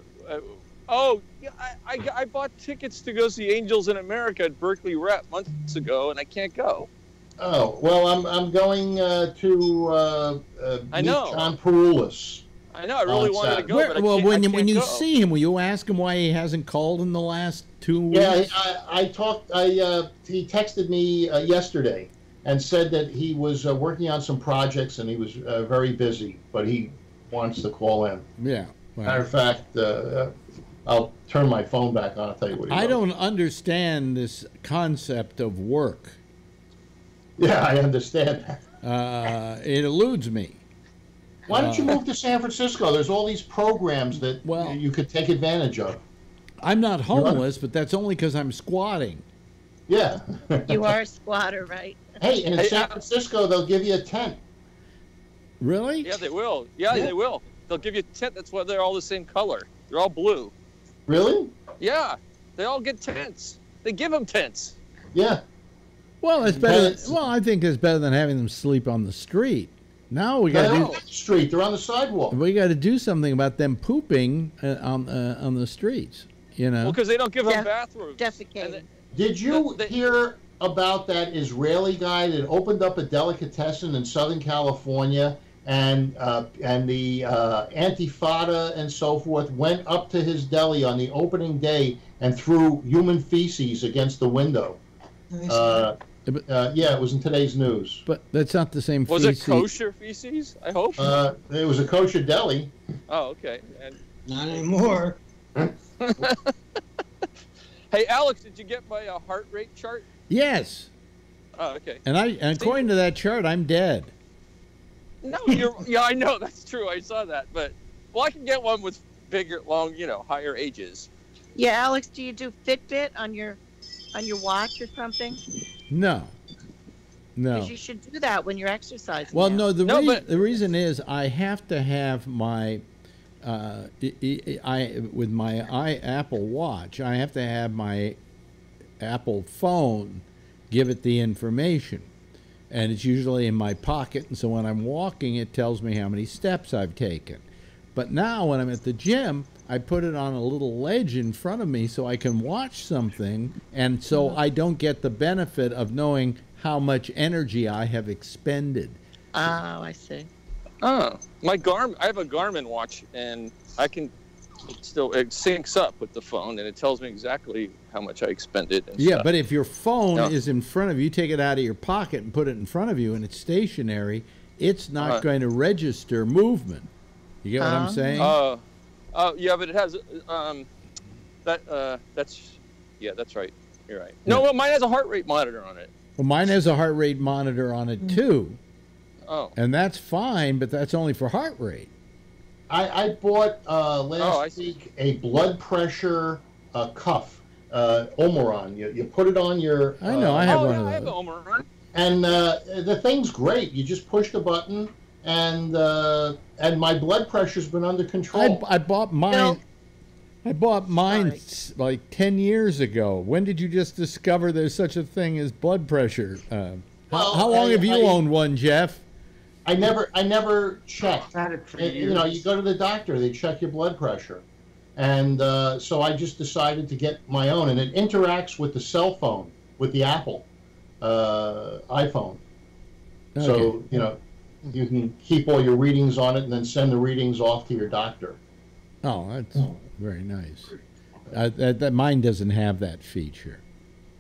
bought tickets to go see Angels in America at Berkeley Rep months ago, and I can't go. Oh, well, I'm going to I meet know. John Perulis. I know. I really wanted to go, Where, but I well, can't, when you go. see him, will you ask him why he hasn't called in the last 2 weeks? Yeah, I talked. He texted me yesterday and said that he was working on some projects and he was very busy, but he wants to call in. Yeah. Well, Matter of fact, I'll turn my phone back on. I'll tell you what he I wrote. don't understand this concept of work. Yeah, I understand that. It eludes me. Why don't you move to San Francisco? There's all these programs that you could take advantage of. I'm not homeless, but that's only because I'm squatting. Yeah. You are a squatter, right? Hey, in San Francisco, they'll give you a tent. Really? Yeah, they will. Yeah, they will. They'll give you a tent. That's why they're all the same color. They're all blue. Really? Yeah, they all get tents. They give them tents. Yeah. Well, it's better. Well, I think it's better than having them sleep on the street. Now we got They're to not on the street. They're on the sidewalk. We got to do something about them pooping on the streets. You know. Well, because they don't give them bathrooms. Defecating. Did you hear about that Israeli guy that opened up a delicatessen in Southern California, and the Antifada and so forth went up to his deli on the opening day and threw human feces against the window? Yeah, it was in today's news. But that's not the same. Was it kosher feces? I hope. It was a kosher deli. Oh, okay. And not anymore. Hey, Alex, did you get my heart rate chart? Yes. Oh, okay. And according to that chart, I'm dead. No, yeah, I know that's true. I saw that, but I can get one with bigger, long, higher ages. Yeah, Alex, do you do Fitbit on your watch or something? No. Because you should do that when you're exercising. Well, now. no. The reason is I have to have my with my Apple Watch, I have to have my Apple phone give it the information, and it's usually in my pocket. And so when I'm walking, it tells me how many steps I've taken. But now when I'm at the gym, I put it on a little ledge in front of me so I can watch something, and so I don't get the benefit of knowing how much energy I have expended. Oh, I see. Oh, I have a Garmin watch, and I can it syncs up with the phone, and it tells me exactly how much I expended. And stuff. But if your phone is in front of you, take it out of your pocket and put it in front of you, and it's stationary, it's not going to register movement. You get what I'm saying? Yeah, but it has that's right. You're right. No, well, mine has a heart rate monitor on it. Well, mine has a heart rate monitor on it too. Oh. And that's fine, but that's only for heart rate. I bought last week a blood pressure cuff, Omeron. You put it on your. I know. I have one of those. I have the Omeron. And the thing's great. You just push the button, and my blood pressure's been under control. I bought mine. I bought mine like 10 years ago. When did you just discover there's such a thing as blood pressure? How long have you owned one, Jeff? I never checked. You go to the doctor, they check your blood pressure. And so I just decided to get my own. And it interacts with the cell phone, with the Apple iPhone. Okay. So, you can keep all your readings on it and then send the readings off to your doctor. Oh, that's very nice. That mine doesn't have that feature.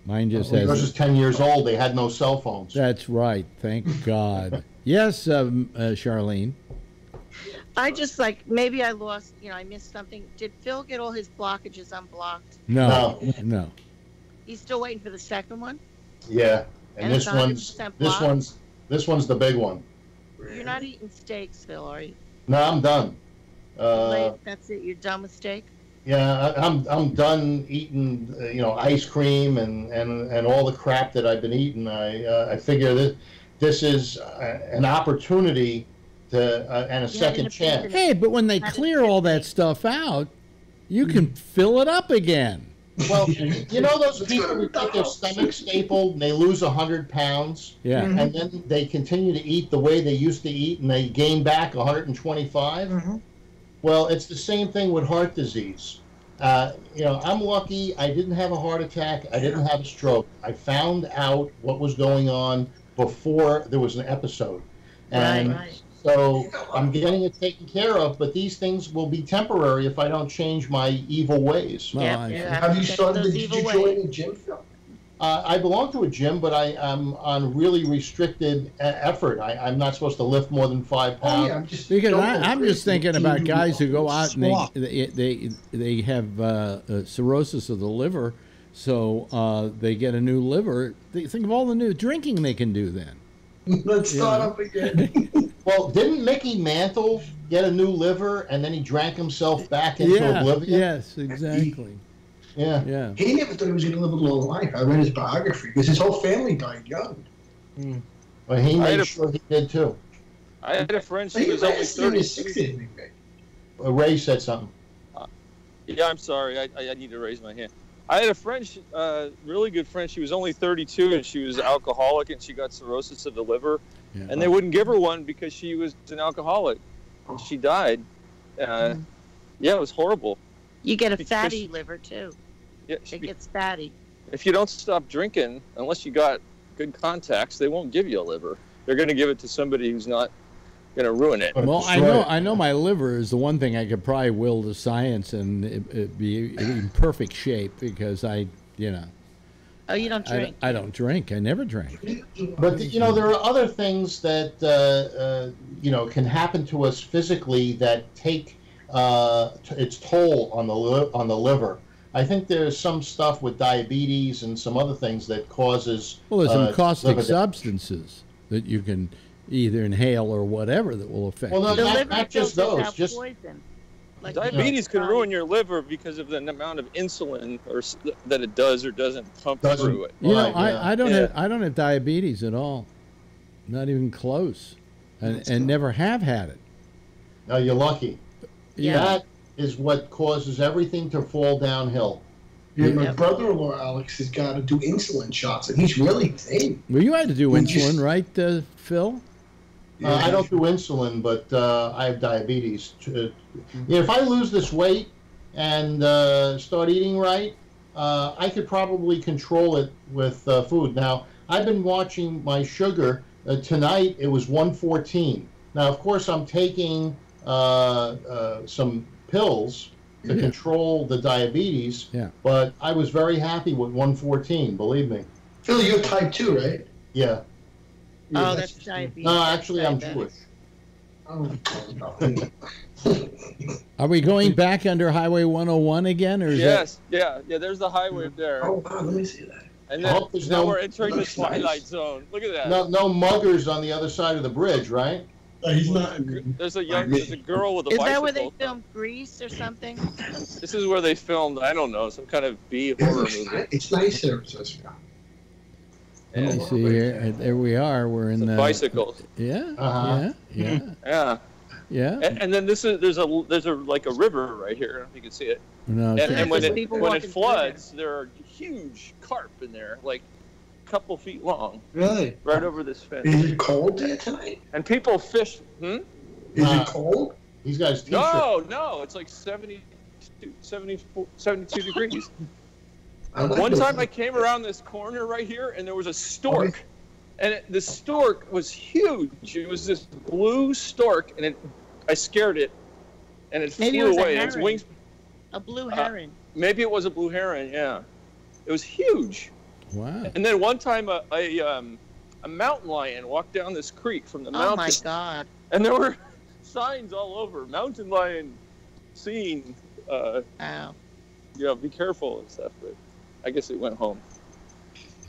Mine just has. Yours is 10 years old. They had no cell phones. That's right. Thank God. Yes, Charlene. I just maybe I lost. I missed something. Did Phil get all his blockages unblocked? No. He's still waiting for the second one. Yeah, and this one's the big one. You're not eating steaks, Phil, are you? No, I'm done. That's it. You're done with steak. Yeah, I'm done eating, ice cream and all the crap that I've been eating. I figure that this is an opportunity and a second chance. Hey, but when they clear all that stuff out, you can fill it up again. Well, those people who get their stomach stapled and they lose 100 pounds, and then they continue to eat the way they used to eat and they gain back 125. Mm-hmm. Well, it's the same thing with heart disease. I'm lucky I didn't have a heart attack. I didn't have a stroke. I found out what was going on before there was an episode. And Right. so I'm getting it taken care of, but these things will be temporary if I don't change my evil ways. Well, Yep, I- you Have you to change started? those Did evil you ways. join a gym, Phil? I belong to a gym, but I am on really restricted effort. I'm not supposed to lift more than 5 Oh pounds. yeah, I'm just. Because don't I'm go just crazy. thinking about You guys who go out and squat. they have cirrhosis of the liver, so they get a new liver. Think of all the new drinking they can do then. Let's start up again. Well, didn't Mickey Mantle get a new liver and then he drank himself back into Yeah. oblivion? Yes. Exactly. Yeah. Yeah. He never thought he was going to live a long life. I read his biography because his whole family died young. But he I had made a- sure he did too. I had a friend. But She he was only lasted in his 32. 60s, maybe. Ray said something. Yeah, I'm sorry. I need to raise my hand. I had a friend, really good friend. She was only 32 and she was alcoholic and she got cirrhosis of the liver. Yeah. And they wouldn't give her one because she was an alcoholic. And she died. Yeah, it was horrible. You get a Because- fatty liver too. Yeah, It gets fatty. if you don't stop drinking, unless you got good contacts, they won't give you a liver. They're going to give it to somebody who's not going to ruin it. Well, Destroy it. I know my liver is the one thing I could probably will to science and it be in perfect shape because Oh, you don't drink. I don't drink. I never drank. But there are other things that can happen to us physically that take its toll on the liver. I think there's some stuff with diabetes and some other things that causes. Well, there's some caustic liver damage. substances that you can either inhale or whatever that will affect Well, no, you. The not liver just filters those. out Just poison. Like Diabetes can body. ruin your liver because of the amount of insulin that it does or doesn't pump Doesn't. through it. You know, Right, yeah. I don't Yeah. have I don't have diabetes at all, not even close, and never have had it. now you're lucky. Yeah. That is what causes everything to fall downhill. Yeah, my Yep. brother-in-law Alex has got to do insulin shots, and he's really thin. Well, you had to do Would you- insulin, right, Phil? I don't do insulin, but I have diabetes. If I lose this weight and start eating right, I could probably control it with food. Now, I've been watching my sugar. Tonight, it was 114. Now, of course, I'm taking some pills to control the diabetes, Yeah. but I was very happy with 114, believe me. Phil, you're type 2, right? Yeah. Oh, that's diabetes. No, That's actually, I'm diabetic. Jewish. Are we going back under Highway 101 again, or is Yes, yeah. There's the highway there, Oh, wow, let me see that. and I then hope there's now no- we're entering the Looks nice. twilight zone. Look at that. No muggers on the other side of the bridge, right? He's not. There's a girl with a Is bicycle. that where they filmed Grease or something? This is where they filmed. I don't know, some kind of B horror movie. It's nice there, Jessica. Let me see here. There we are. We're in The the bicycles. Yeah, Uh-huh. yeah, Yeah, yeah. and then there's a like a river right here. I don't know if you can see it. No, And, it's- and when there's it people when it walking through floods, there are huge carp in there, like a couple feet long, Really? right over this fence. Is it cold there tonight? And people fish. Is it cold? He's got his t-shirt. No, it's like 72 degrees. I like One those. time I came around this corner right here, and there was a stork. And the stork was huge. It was this blue stork, and I scared it, and it Maybe it flew was a away. And its heron. wings. A blue heron. Maybe it was a blue heron. Yeah, it was huge. wow. And then one time a mountain lion walked down this creek from the mountain. Oh my God. And there were signs all over, mountain lion seen. Wow. Be careful and stuff. But I guess it went home.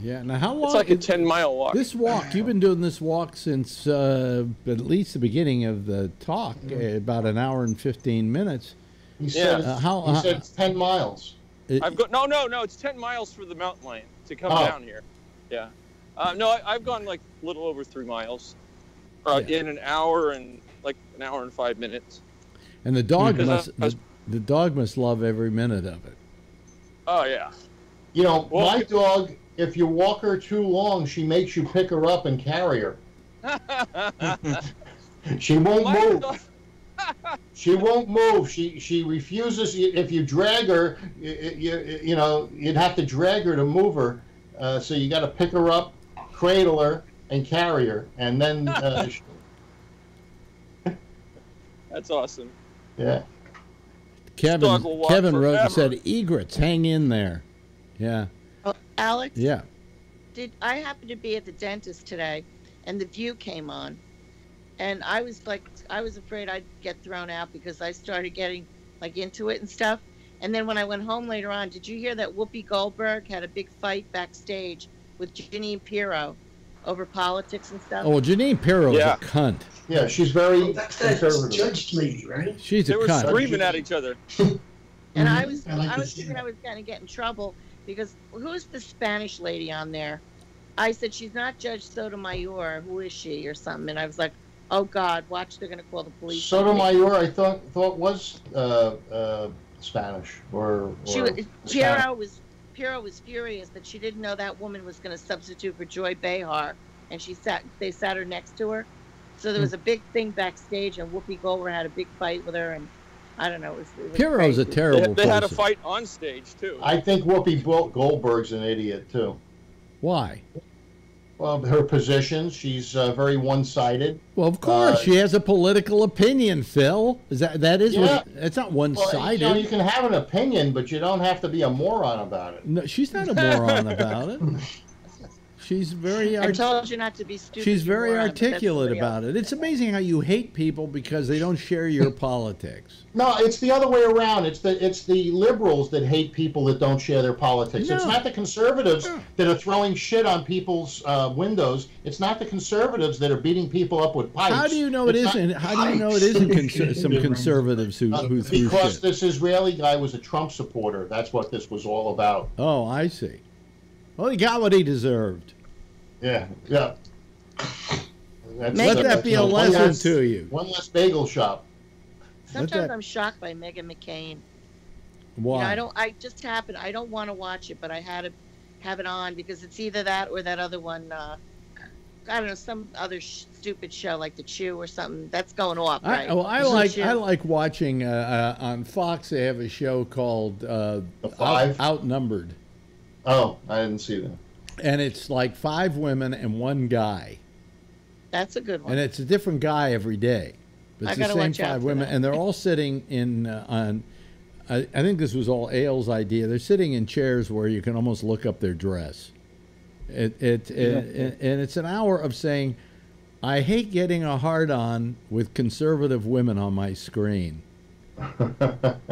Yeah. Now, how long? It's like a 10-mile walk. This walk, you've been doing this walk since at least the beginning of the talk, about an hour and 15 minutes. He said, Yeah. he said it's 10 miles. I've got no. It's 10 miles for the mountain lion to come down here. Yeah. No, I've gone like a little over 3 miles in an hour and 5 minutes. And the dog Because the dog must love every minute of it. Oh yeah. Well, Well, my dog, if you walk her too long, she makes you pick her up and carry her. She won't move. She won't move. She refuses. If you drag her, you'd have to drag her to move her. So you got to pick her up, cradle her, and Carrier, and then That's awesome. yeah. Kevin will walk Kevin wrote and forever. said, "Egrets, hang in there." Yeah. Oh, Alex, Yeah. I happened to be at the dentist today, and The View came on, and I was afraid I'd get thrown out because I started getting like into it and stuff. And then when I went home later on, did you hear that Whoopi Goldberg had a big fight backstage with Jeanine Pirro over politics and stuff? Oh, well, Janine Pirro's Yeah. a cunt. Yeah, she's very That's that conservative. judge lady, right? She's They a were cunt. screaming at each other. And I was I like to was see thinking that. I was going to get in trouble because who's the Spanish lady on there? I said, she's not Judge Sotomayor. Who is she or something? And I was like, oh, God, watch, they're going to call the police. Sotomayor, I thought was Spanish or Pirro was furious that she didn't know that woman was going to substitute for Joy Behar, and they sat her next to her. So there was a big thing backstage, and Whoopi Goldberg had a big fight with her, and I don't know. It was Pirro's a crazy. terrible They had a person. fight on stage too. I think Whoopi Goldberg's an idiot too. Why? Well, her positions, she's very one-sided. Well, of course, she has a political opinion, Phil. Is that is Yeah. it's not Well, one-sided. you can have an opinion, but you don't have to be a moron about it. No, she's not a moron about it. She's very I told you not to be stupid. she's you very moron, but that's articulate somebody else. about it. It's amazing how you hate people because they don't share your politics. No, it's the other way around. It's the liberals that hate people that don't share their politics. It's No. not the conservatives that are throwing shit on people's windows. It's not the conservatives that are beating people up with pipes. How do you know it It's not- isn't? How do you know it isn't some conservatives who threw Because shit? this Israeli guy was a Trump supporter. That's what this was all about. Oh, I see. Well, he got what he deserved. Yeah, yeah. That's, Let that be a one lesson less- to you. One less bagel shop. Sometimes that- I'm shocked by Meghan McCain. Why? You know, I don't want to watch it, but I had to have it on because it's either that or that other one. I don't know, some other stupid show like The Chew or something that's going off. Right? I like watching on Fox. They have a show called Five? Outnumbered, Oh, I didn't see that. and it's like 5 women and 1 guy, That's a good one. and it's a different guy every day. But I it's the gotta same watch out 5 for women, that. and they're all sitting in on. I think this was all Ailes' idea. They're sitting in chairs where you can almost look up their dress. And it's an hour of saying, I hate getting a hard-on with conservative women on my screen.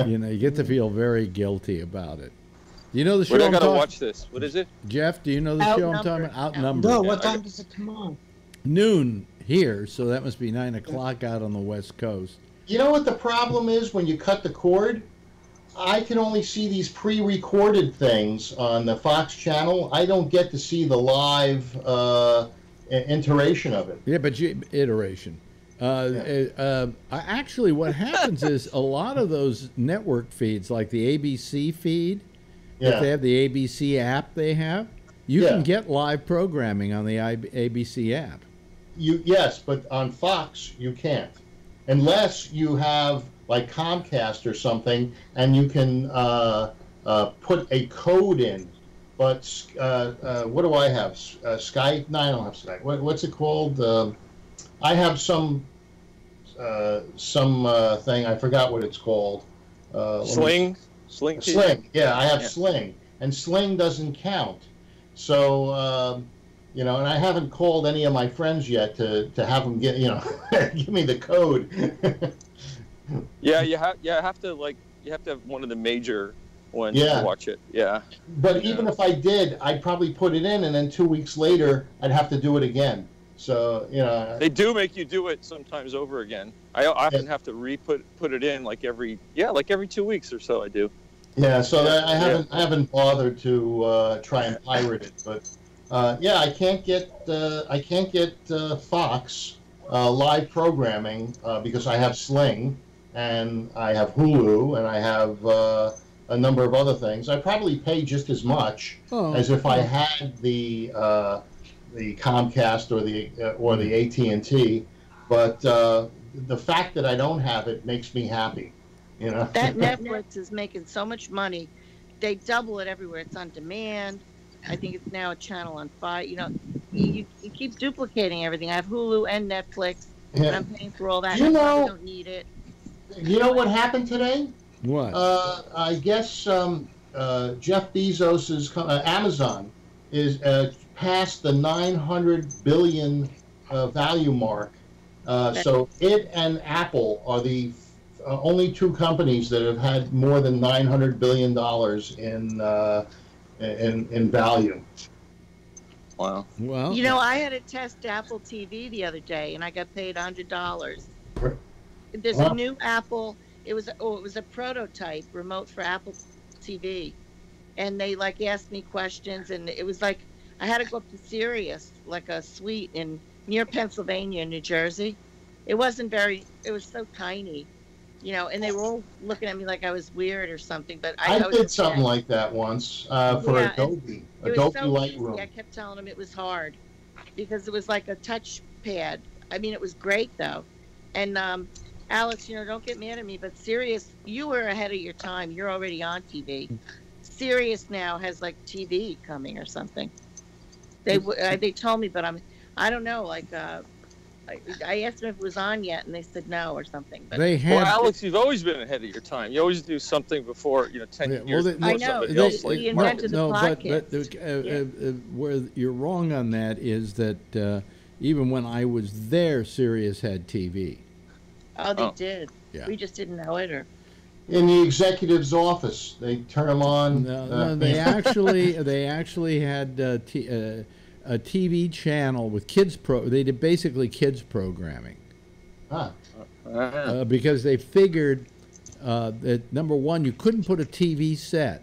You know, you get to feel very guilty about it. Do you know the show Wait, I I'm gotta talking? watch this. What is it? Jeff, do you know the show I'm talking about? Outnumbered. No, what time does it come on? Noon here, so that must be 9 o'clock out on the West Coast. You know what the problem is when you cut the cord? I can only see these pre-recorded things on the Fox channel. I don't get to see the live iteration of it. Yeah, but iteration. Actually, what happens is a lot of those network feeds, like the ABC feed, if they have the ABC app they have, you can get live programming on the ABC app. Yes, but on Fox you can't, unless you have like Comcast or something, and you can put a code in. But what do I have? Skype? No, I don't have Skype. What's it called? I have some thing. I forgot what it's called. Sling? Sling? Sling. Yeah, I have Sling, and Sling doesn't count. So you know, and I haven't called any of my friends yet to have them get give me the code. Yeah, you have to have one of the major ones to watch it. Yeah. But even if I did, I'd probably put it in, and then 2 weeks later, I'd have to do it again. So they do make you do it sometimes over again. I often have to put it in like every 2 weeks or so. I do. Yeah. So I haven't bothered to try and pirate it, but I can't get Fox live programming because I have Sling. And I have Hulu, and I have a number of other things. I probably pay just as much as if I had the Comcast or the AT&T. But the fact that I don't have it makes me happy. You know. That Netflix is making so much money. They double it everywhere. It's on demand. I think it's now a channel on 5. You know, you keep duplicating everything. I have Hulu and Netflix, and I'm paying for all that. You and I know, don't need it. You know what happened today? What? I guess Jeff Bezos's Amazon is past the 900 billion value mark. So it and Apple are the only two companies that have had more than $900 billion in value. Wow. Well, You know, I had to test Apple TV the other day, and I got paid $100. There's a new Apple. It was a prototype remote for Apple TV, and they like asked me questions, and it was like I had to go up to Sirius, like a suite in near Pennsylvania, New Jersey. It wasn't very. It was so tiny, you know, and they were all looking at me like I was weird or something. But I did something like that once for Adobe so Lightroom. I kept telling them it was hard because it was like a touch pad. I mean, it was great though. And Alex, you know, don't get mad at me, but Sirius, you were ahead of your time. You're already on TV. Sirius now has like TV coming or something. They told me, but I don't know. Like I asked them if it was on yet, and they said no or something. But they have. Well, Alex, you've always been ahead of your time. You always do something before 10 years. Well, I know. We invented the podcast. But where you're wrong on that is that even when I was there, Sirius had TV. Oh, they did. Yeah. We just didn't know it, or. In the executive's office, they turn them on. No, they actually had a TV channel with kids They did basically kids programming. Because they figured that number one, you couldn't put a TV set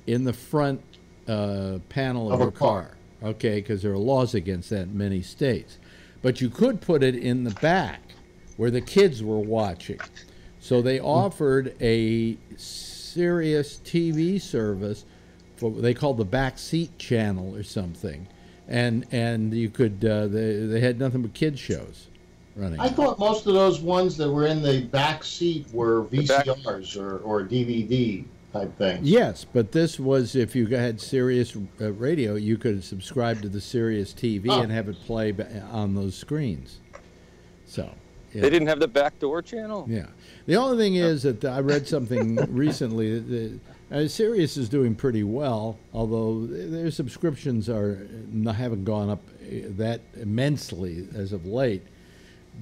in the front panel of your car. Okay, because there are laws against that in many states. But you could put it in the back where the kids were watching. So they offered a Sirius TV service for what they called the back seat channel or something, and you could they had nothing but kids shows running. I thought most of those ones that were in the back seat were VCRs or DVD type things. Yes, but this was if you had Sirius radio, you could subscribe to the Sirius TV and have it play on those screens. So. Yeah. They didn't have the backdoor channel? Yeah. The only thing is that I read something recently that Sirius is doing pretty well, although their subscriptions haven't gone up that immensely as of late.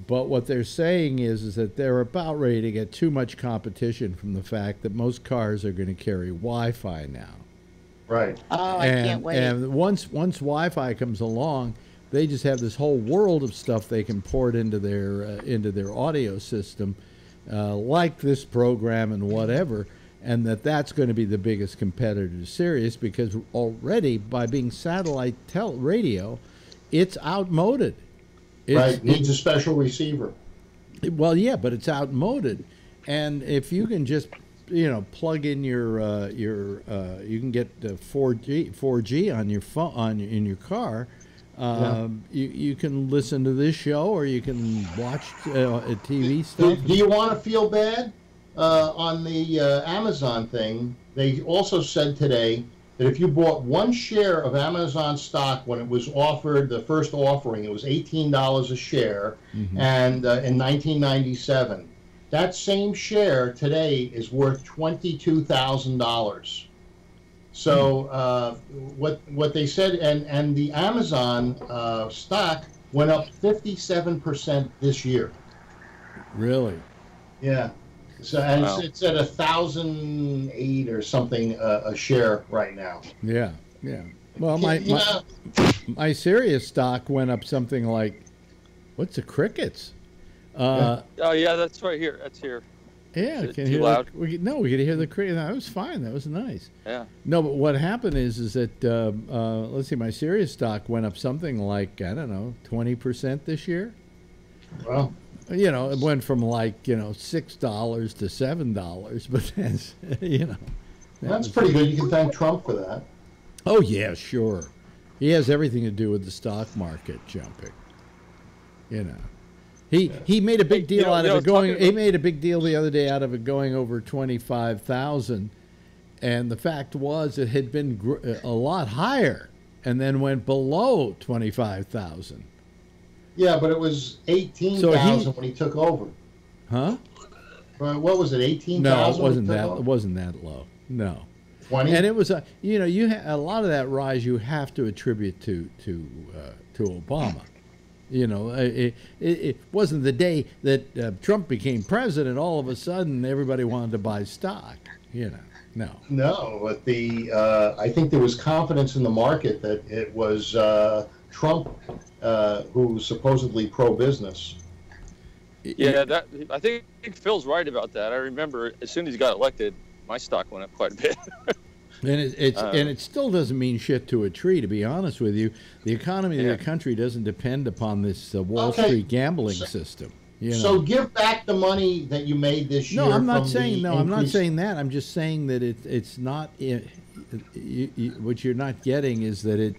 But what they're saying is that they're about ready to get too much competition from the fact that most cars are going to carry Wi-Fi now. Right. Oh, I can't wait. And once Wi-Fi comes along, they just have this whole world of stuff they can port into their audio system, like this program and whatever, and that's going to be the biggest competitor to Sirius because already by being satellite radio, it's outmoded. Right, needs a special receiver. Well, yeah, but it's outmoded, and if you can just plug in your you can get 4G on your phone in your car. You can listen to this show or you can watch TV stuff. Do you want to feel bad? On the Amazon thing, they also said today that if you bought one share of Amazon stock when it was offered, the first offering, it was $18 a share, and in 1997, that same share today is worth $22,000. So what they said, and the Amazon stock went up 57% this year. Really? Yeah. So and it's at 1,008 or something a share right now. Yeah, yeah. Well, my Sirius stock went up something like, what's the crickets? Oh yeah, that's right here. That's here. Yeah, is can too hear loud? we could hear the cricket. That was fine. That was nice. Yeah. No, but what happened is that let's see, my Sirius stock went up something like 20% this year. Well, it went from $6 to $7, but that's pretty good. You can thank Trump for that. Oh yeah, sure. He has everything to do with the stock market jumping. He made a big deal out of it going. He made a big deal the other day out of it going over 25,000, and the fact was it had been a lot higher, and then went below 25,000. Yeah, but it was 18,000 when he took over. Huh? What was it? 18,000. No, it wasn't that. It wasn't that low. No. 20. And it was a a lot of that rise you have to attribute to Obama. It wasn't the day that Trump became president. All of a sudden, everybody wanted to buy stock. No. No, but I think there was confidence in the market that it was Trump who's supposedly pro-business. Yeah, I think Phil's right about that. I remember as soon as he got elected, my stock went up quite a bit. And it still doesn't mean shit to a tree, to be honest with you. The economy of the country doesn't depend upon this Wall Street gambling system. So give back the money that you made this year. No, I'm not saying that. I'm just saying that it's not. What you're not getting is that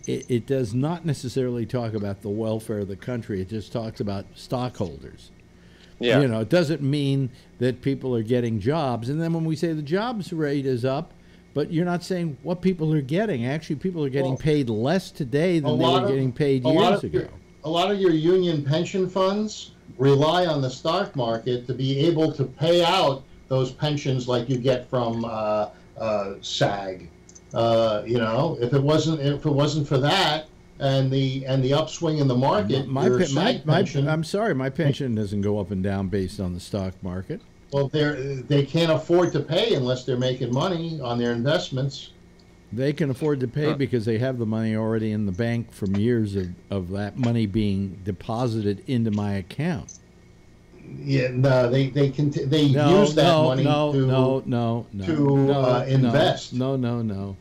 it does not necessarily talk about the welfare of the country. It just talks about stockholders. Yeah. It doesn't mean that people are getting jobs. And then when we say the jobs rate is up, but you're not saying what people are getting. Actually, people are getting paid less today than they were getting paid years ago. A lot of your union pension funds rely on the stock market to be able to pay out those pensions like you get from SAG. If it wasn't for that and the upswing in the market, I'm sorry, my pension doesn't go up and down based on the stock market. Well, they can't afford to pay unless they're making money on their investments. They can afford to pay because they have the money already in the bank from years of that money being deposited into my account. Yeah, no, they use that money to invest. No.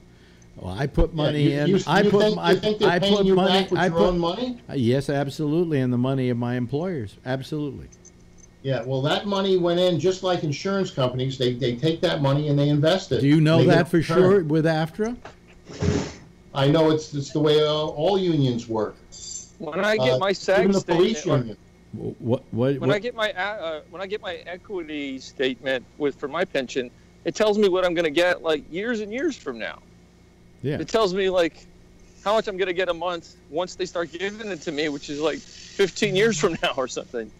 Well, I put money in. You think they're paying you back with your own money? Yes, absolutely, and the money of my employers, absolutely. Yeah, well, that money went in just like insurance companies. They take that money and they invest it. Do you know that for sure with AFTRA? I know it's the way all unions work. When I get my SAG even the statement, police union. When I get my equity statement for my pension, it tells me what I'm going to get like years and years from now. Yeah. It tells me like how much I'm going to get a month once they start giving it to me, which is like 15 years from now or something.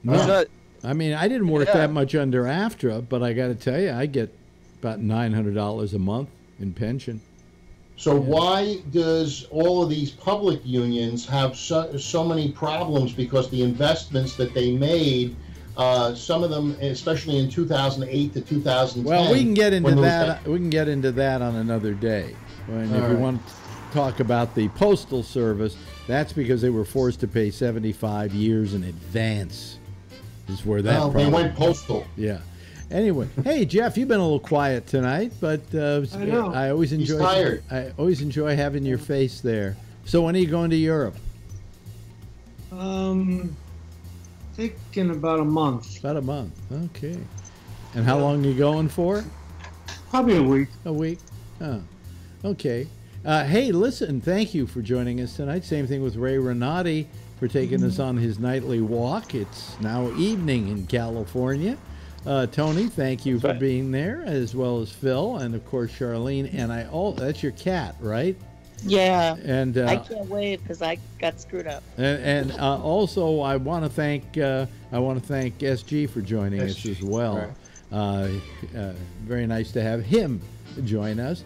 No. I mean, I didn't work that much under AFTRA, but I got to tell you, I get about $900 a month in pension. So why does all of these public unions have so many problems? Because the investments that they made, some of them, especially in 2008 to 2010. Well, we can get into that. We can get into that on another day. If you want to talk about the Postal Service, that's because they were forced to pay 75 years in advance. Is where that they went postal. Yeah. Anyway, hey Jeff, you've been a little quiet tonight, but I know. I always enjoy having your face there. So when are you going to Europe? I think in about a month. About a month. Okay. And how long are you going for? Probably a week. A week. Oh. Okay. Hey, listen, thank you for joining us tonight. Same thing with Ray Renati for taking us on his nightly walk. It's now evening in California. Tony, thank you for being there, as well as Phil, and of course Charlene. And that's your cat, right? Yeah. And I can't wave because I got screwed up. And also, I want to thank SG for joining us as well. Very nice to have him join us.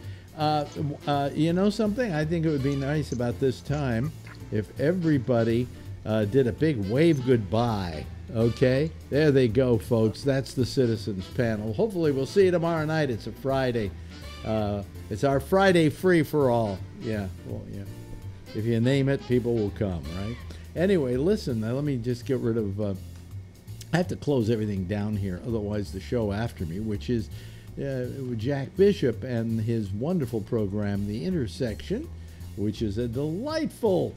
You know something? I think it would be nice about this time if everybody did a big wave goodbye. Okay, there they go, folks. That's the Citizens Panel. Hopefully we'll see you tomorrow night. It's a Friday. It's our Friday free for all. Yeah, well, yeah. If you name it, people will come, right? Anyway, listen, let me just get rid of... I have to close everything down here, otherwise the show after me, which is Jack Bishop and his wonderful program, The Intersection, which is a delightful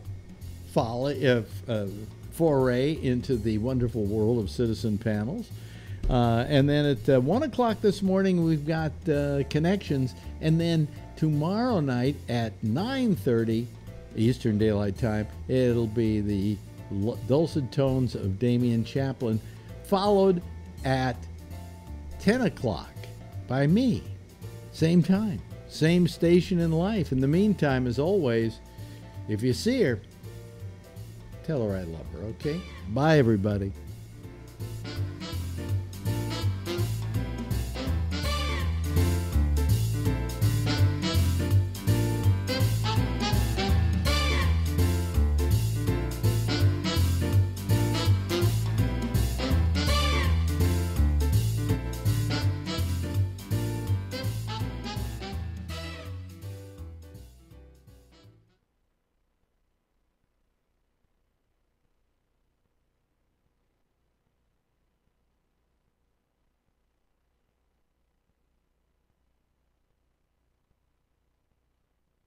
foray into the wonderful world of citizen panels. And then at 1 o'clock this morning, we've got Connections. And then tomorrow night at 9:30 Eastern Daylight Time, it'll be the dulcet tones of Damian Chaplin, followed at 10 o'clock by me. Same time. same station in life. In the meantime, as always, if you see her, tell her I love her, okay? Bye, everybody.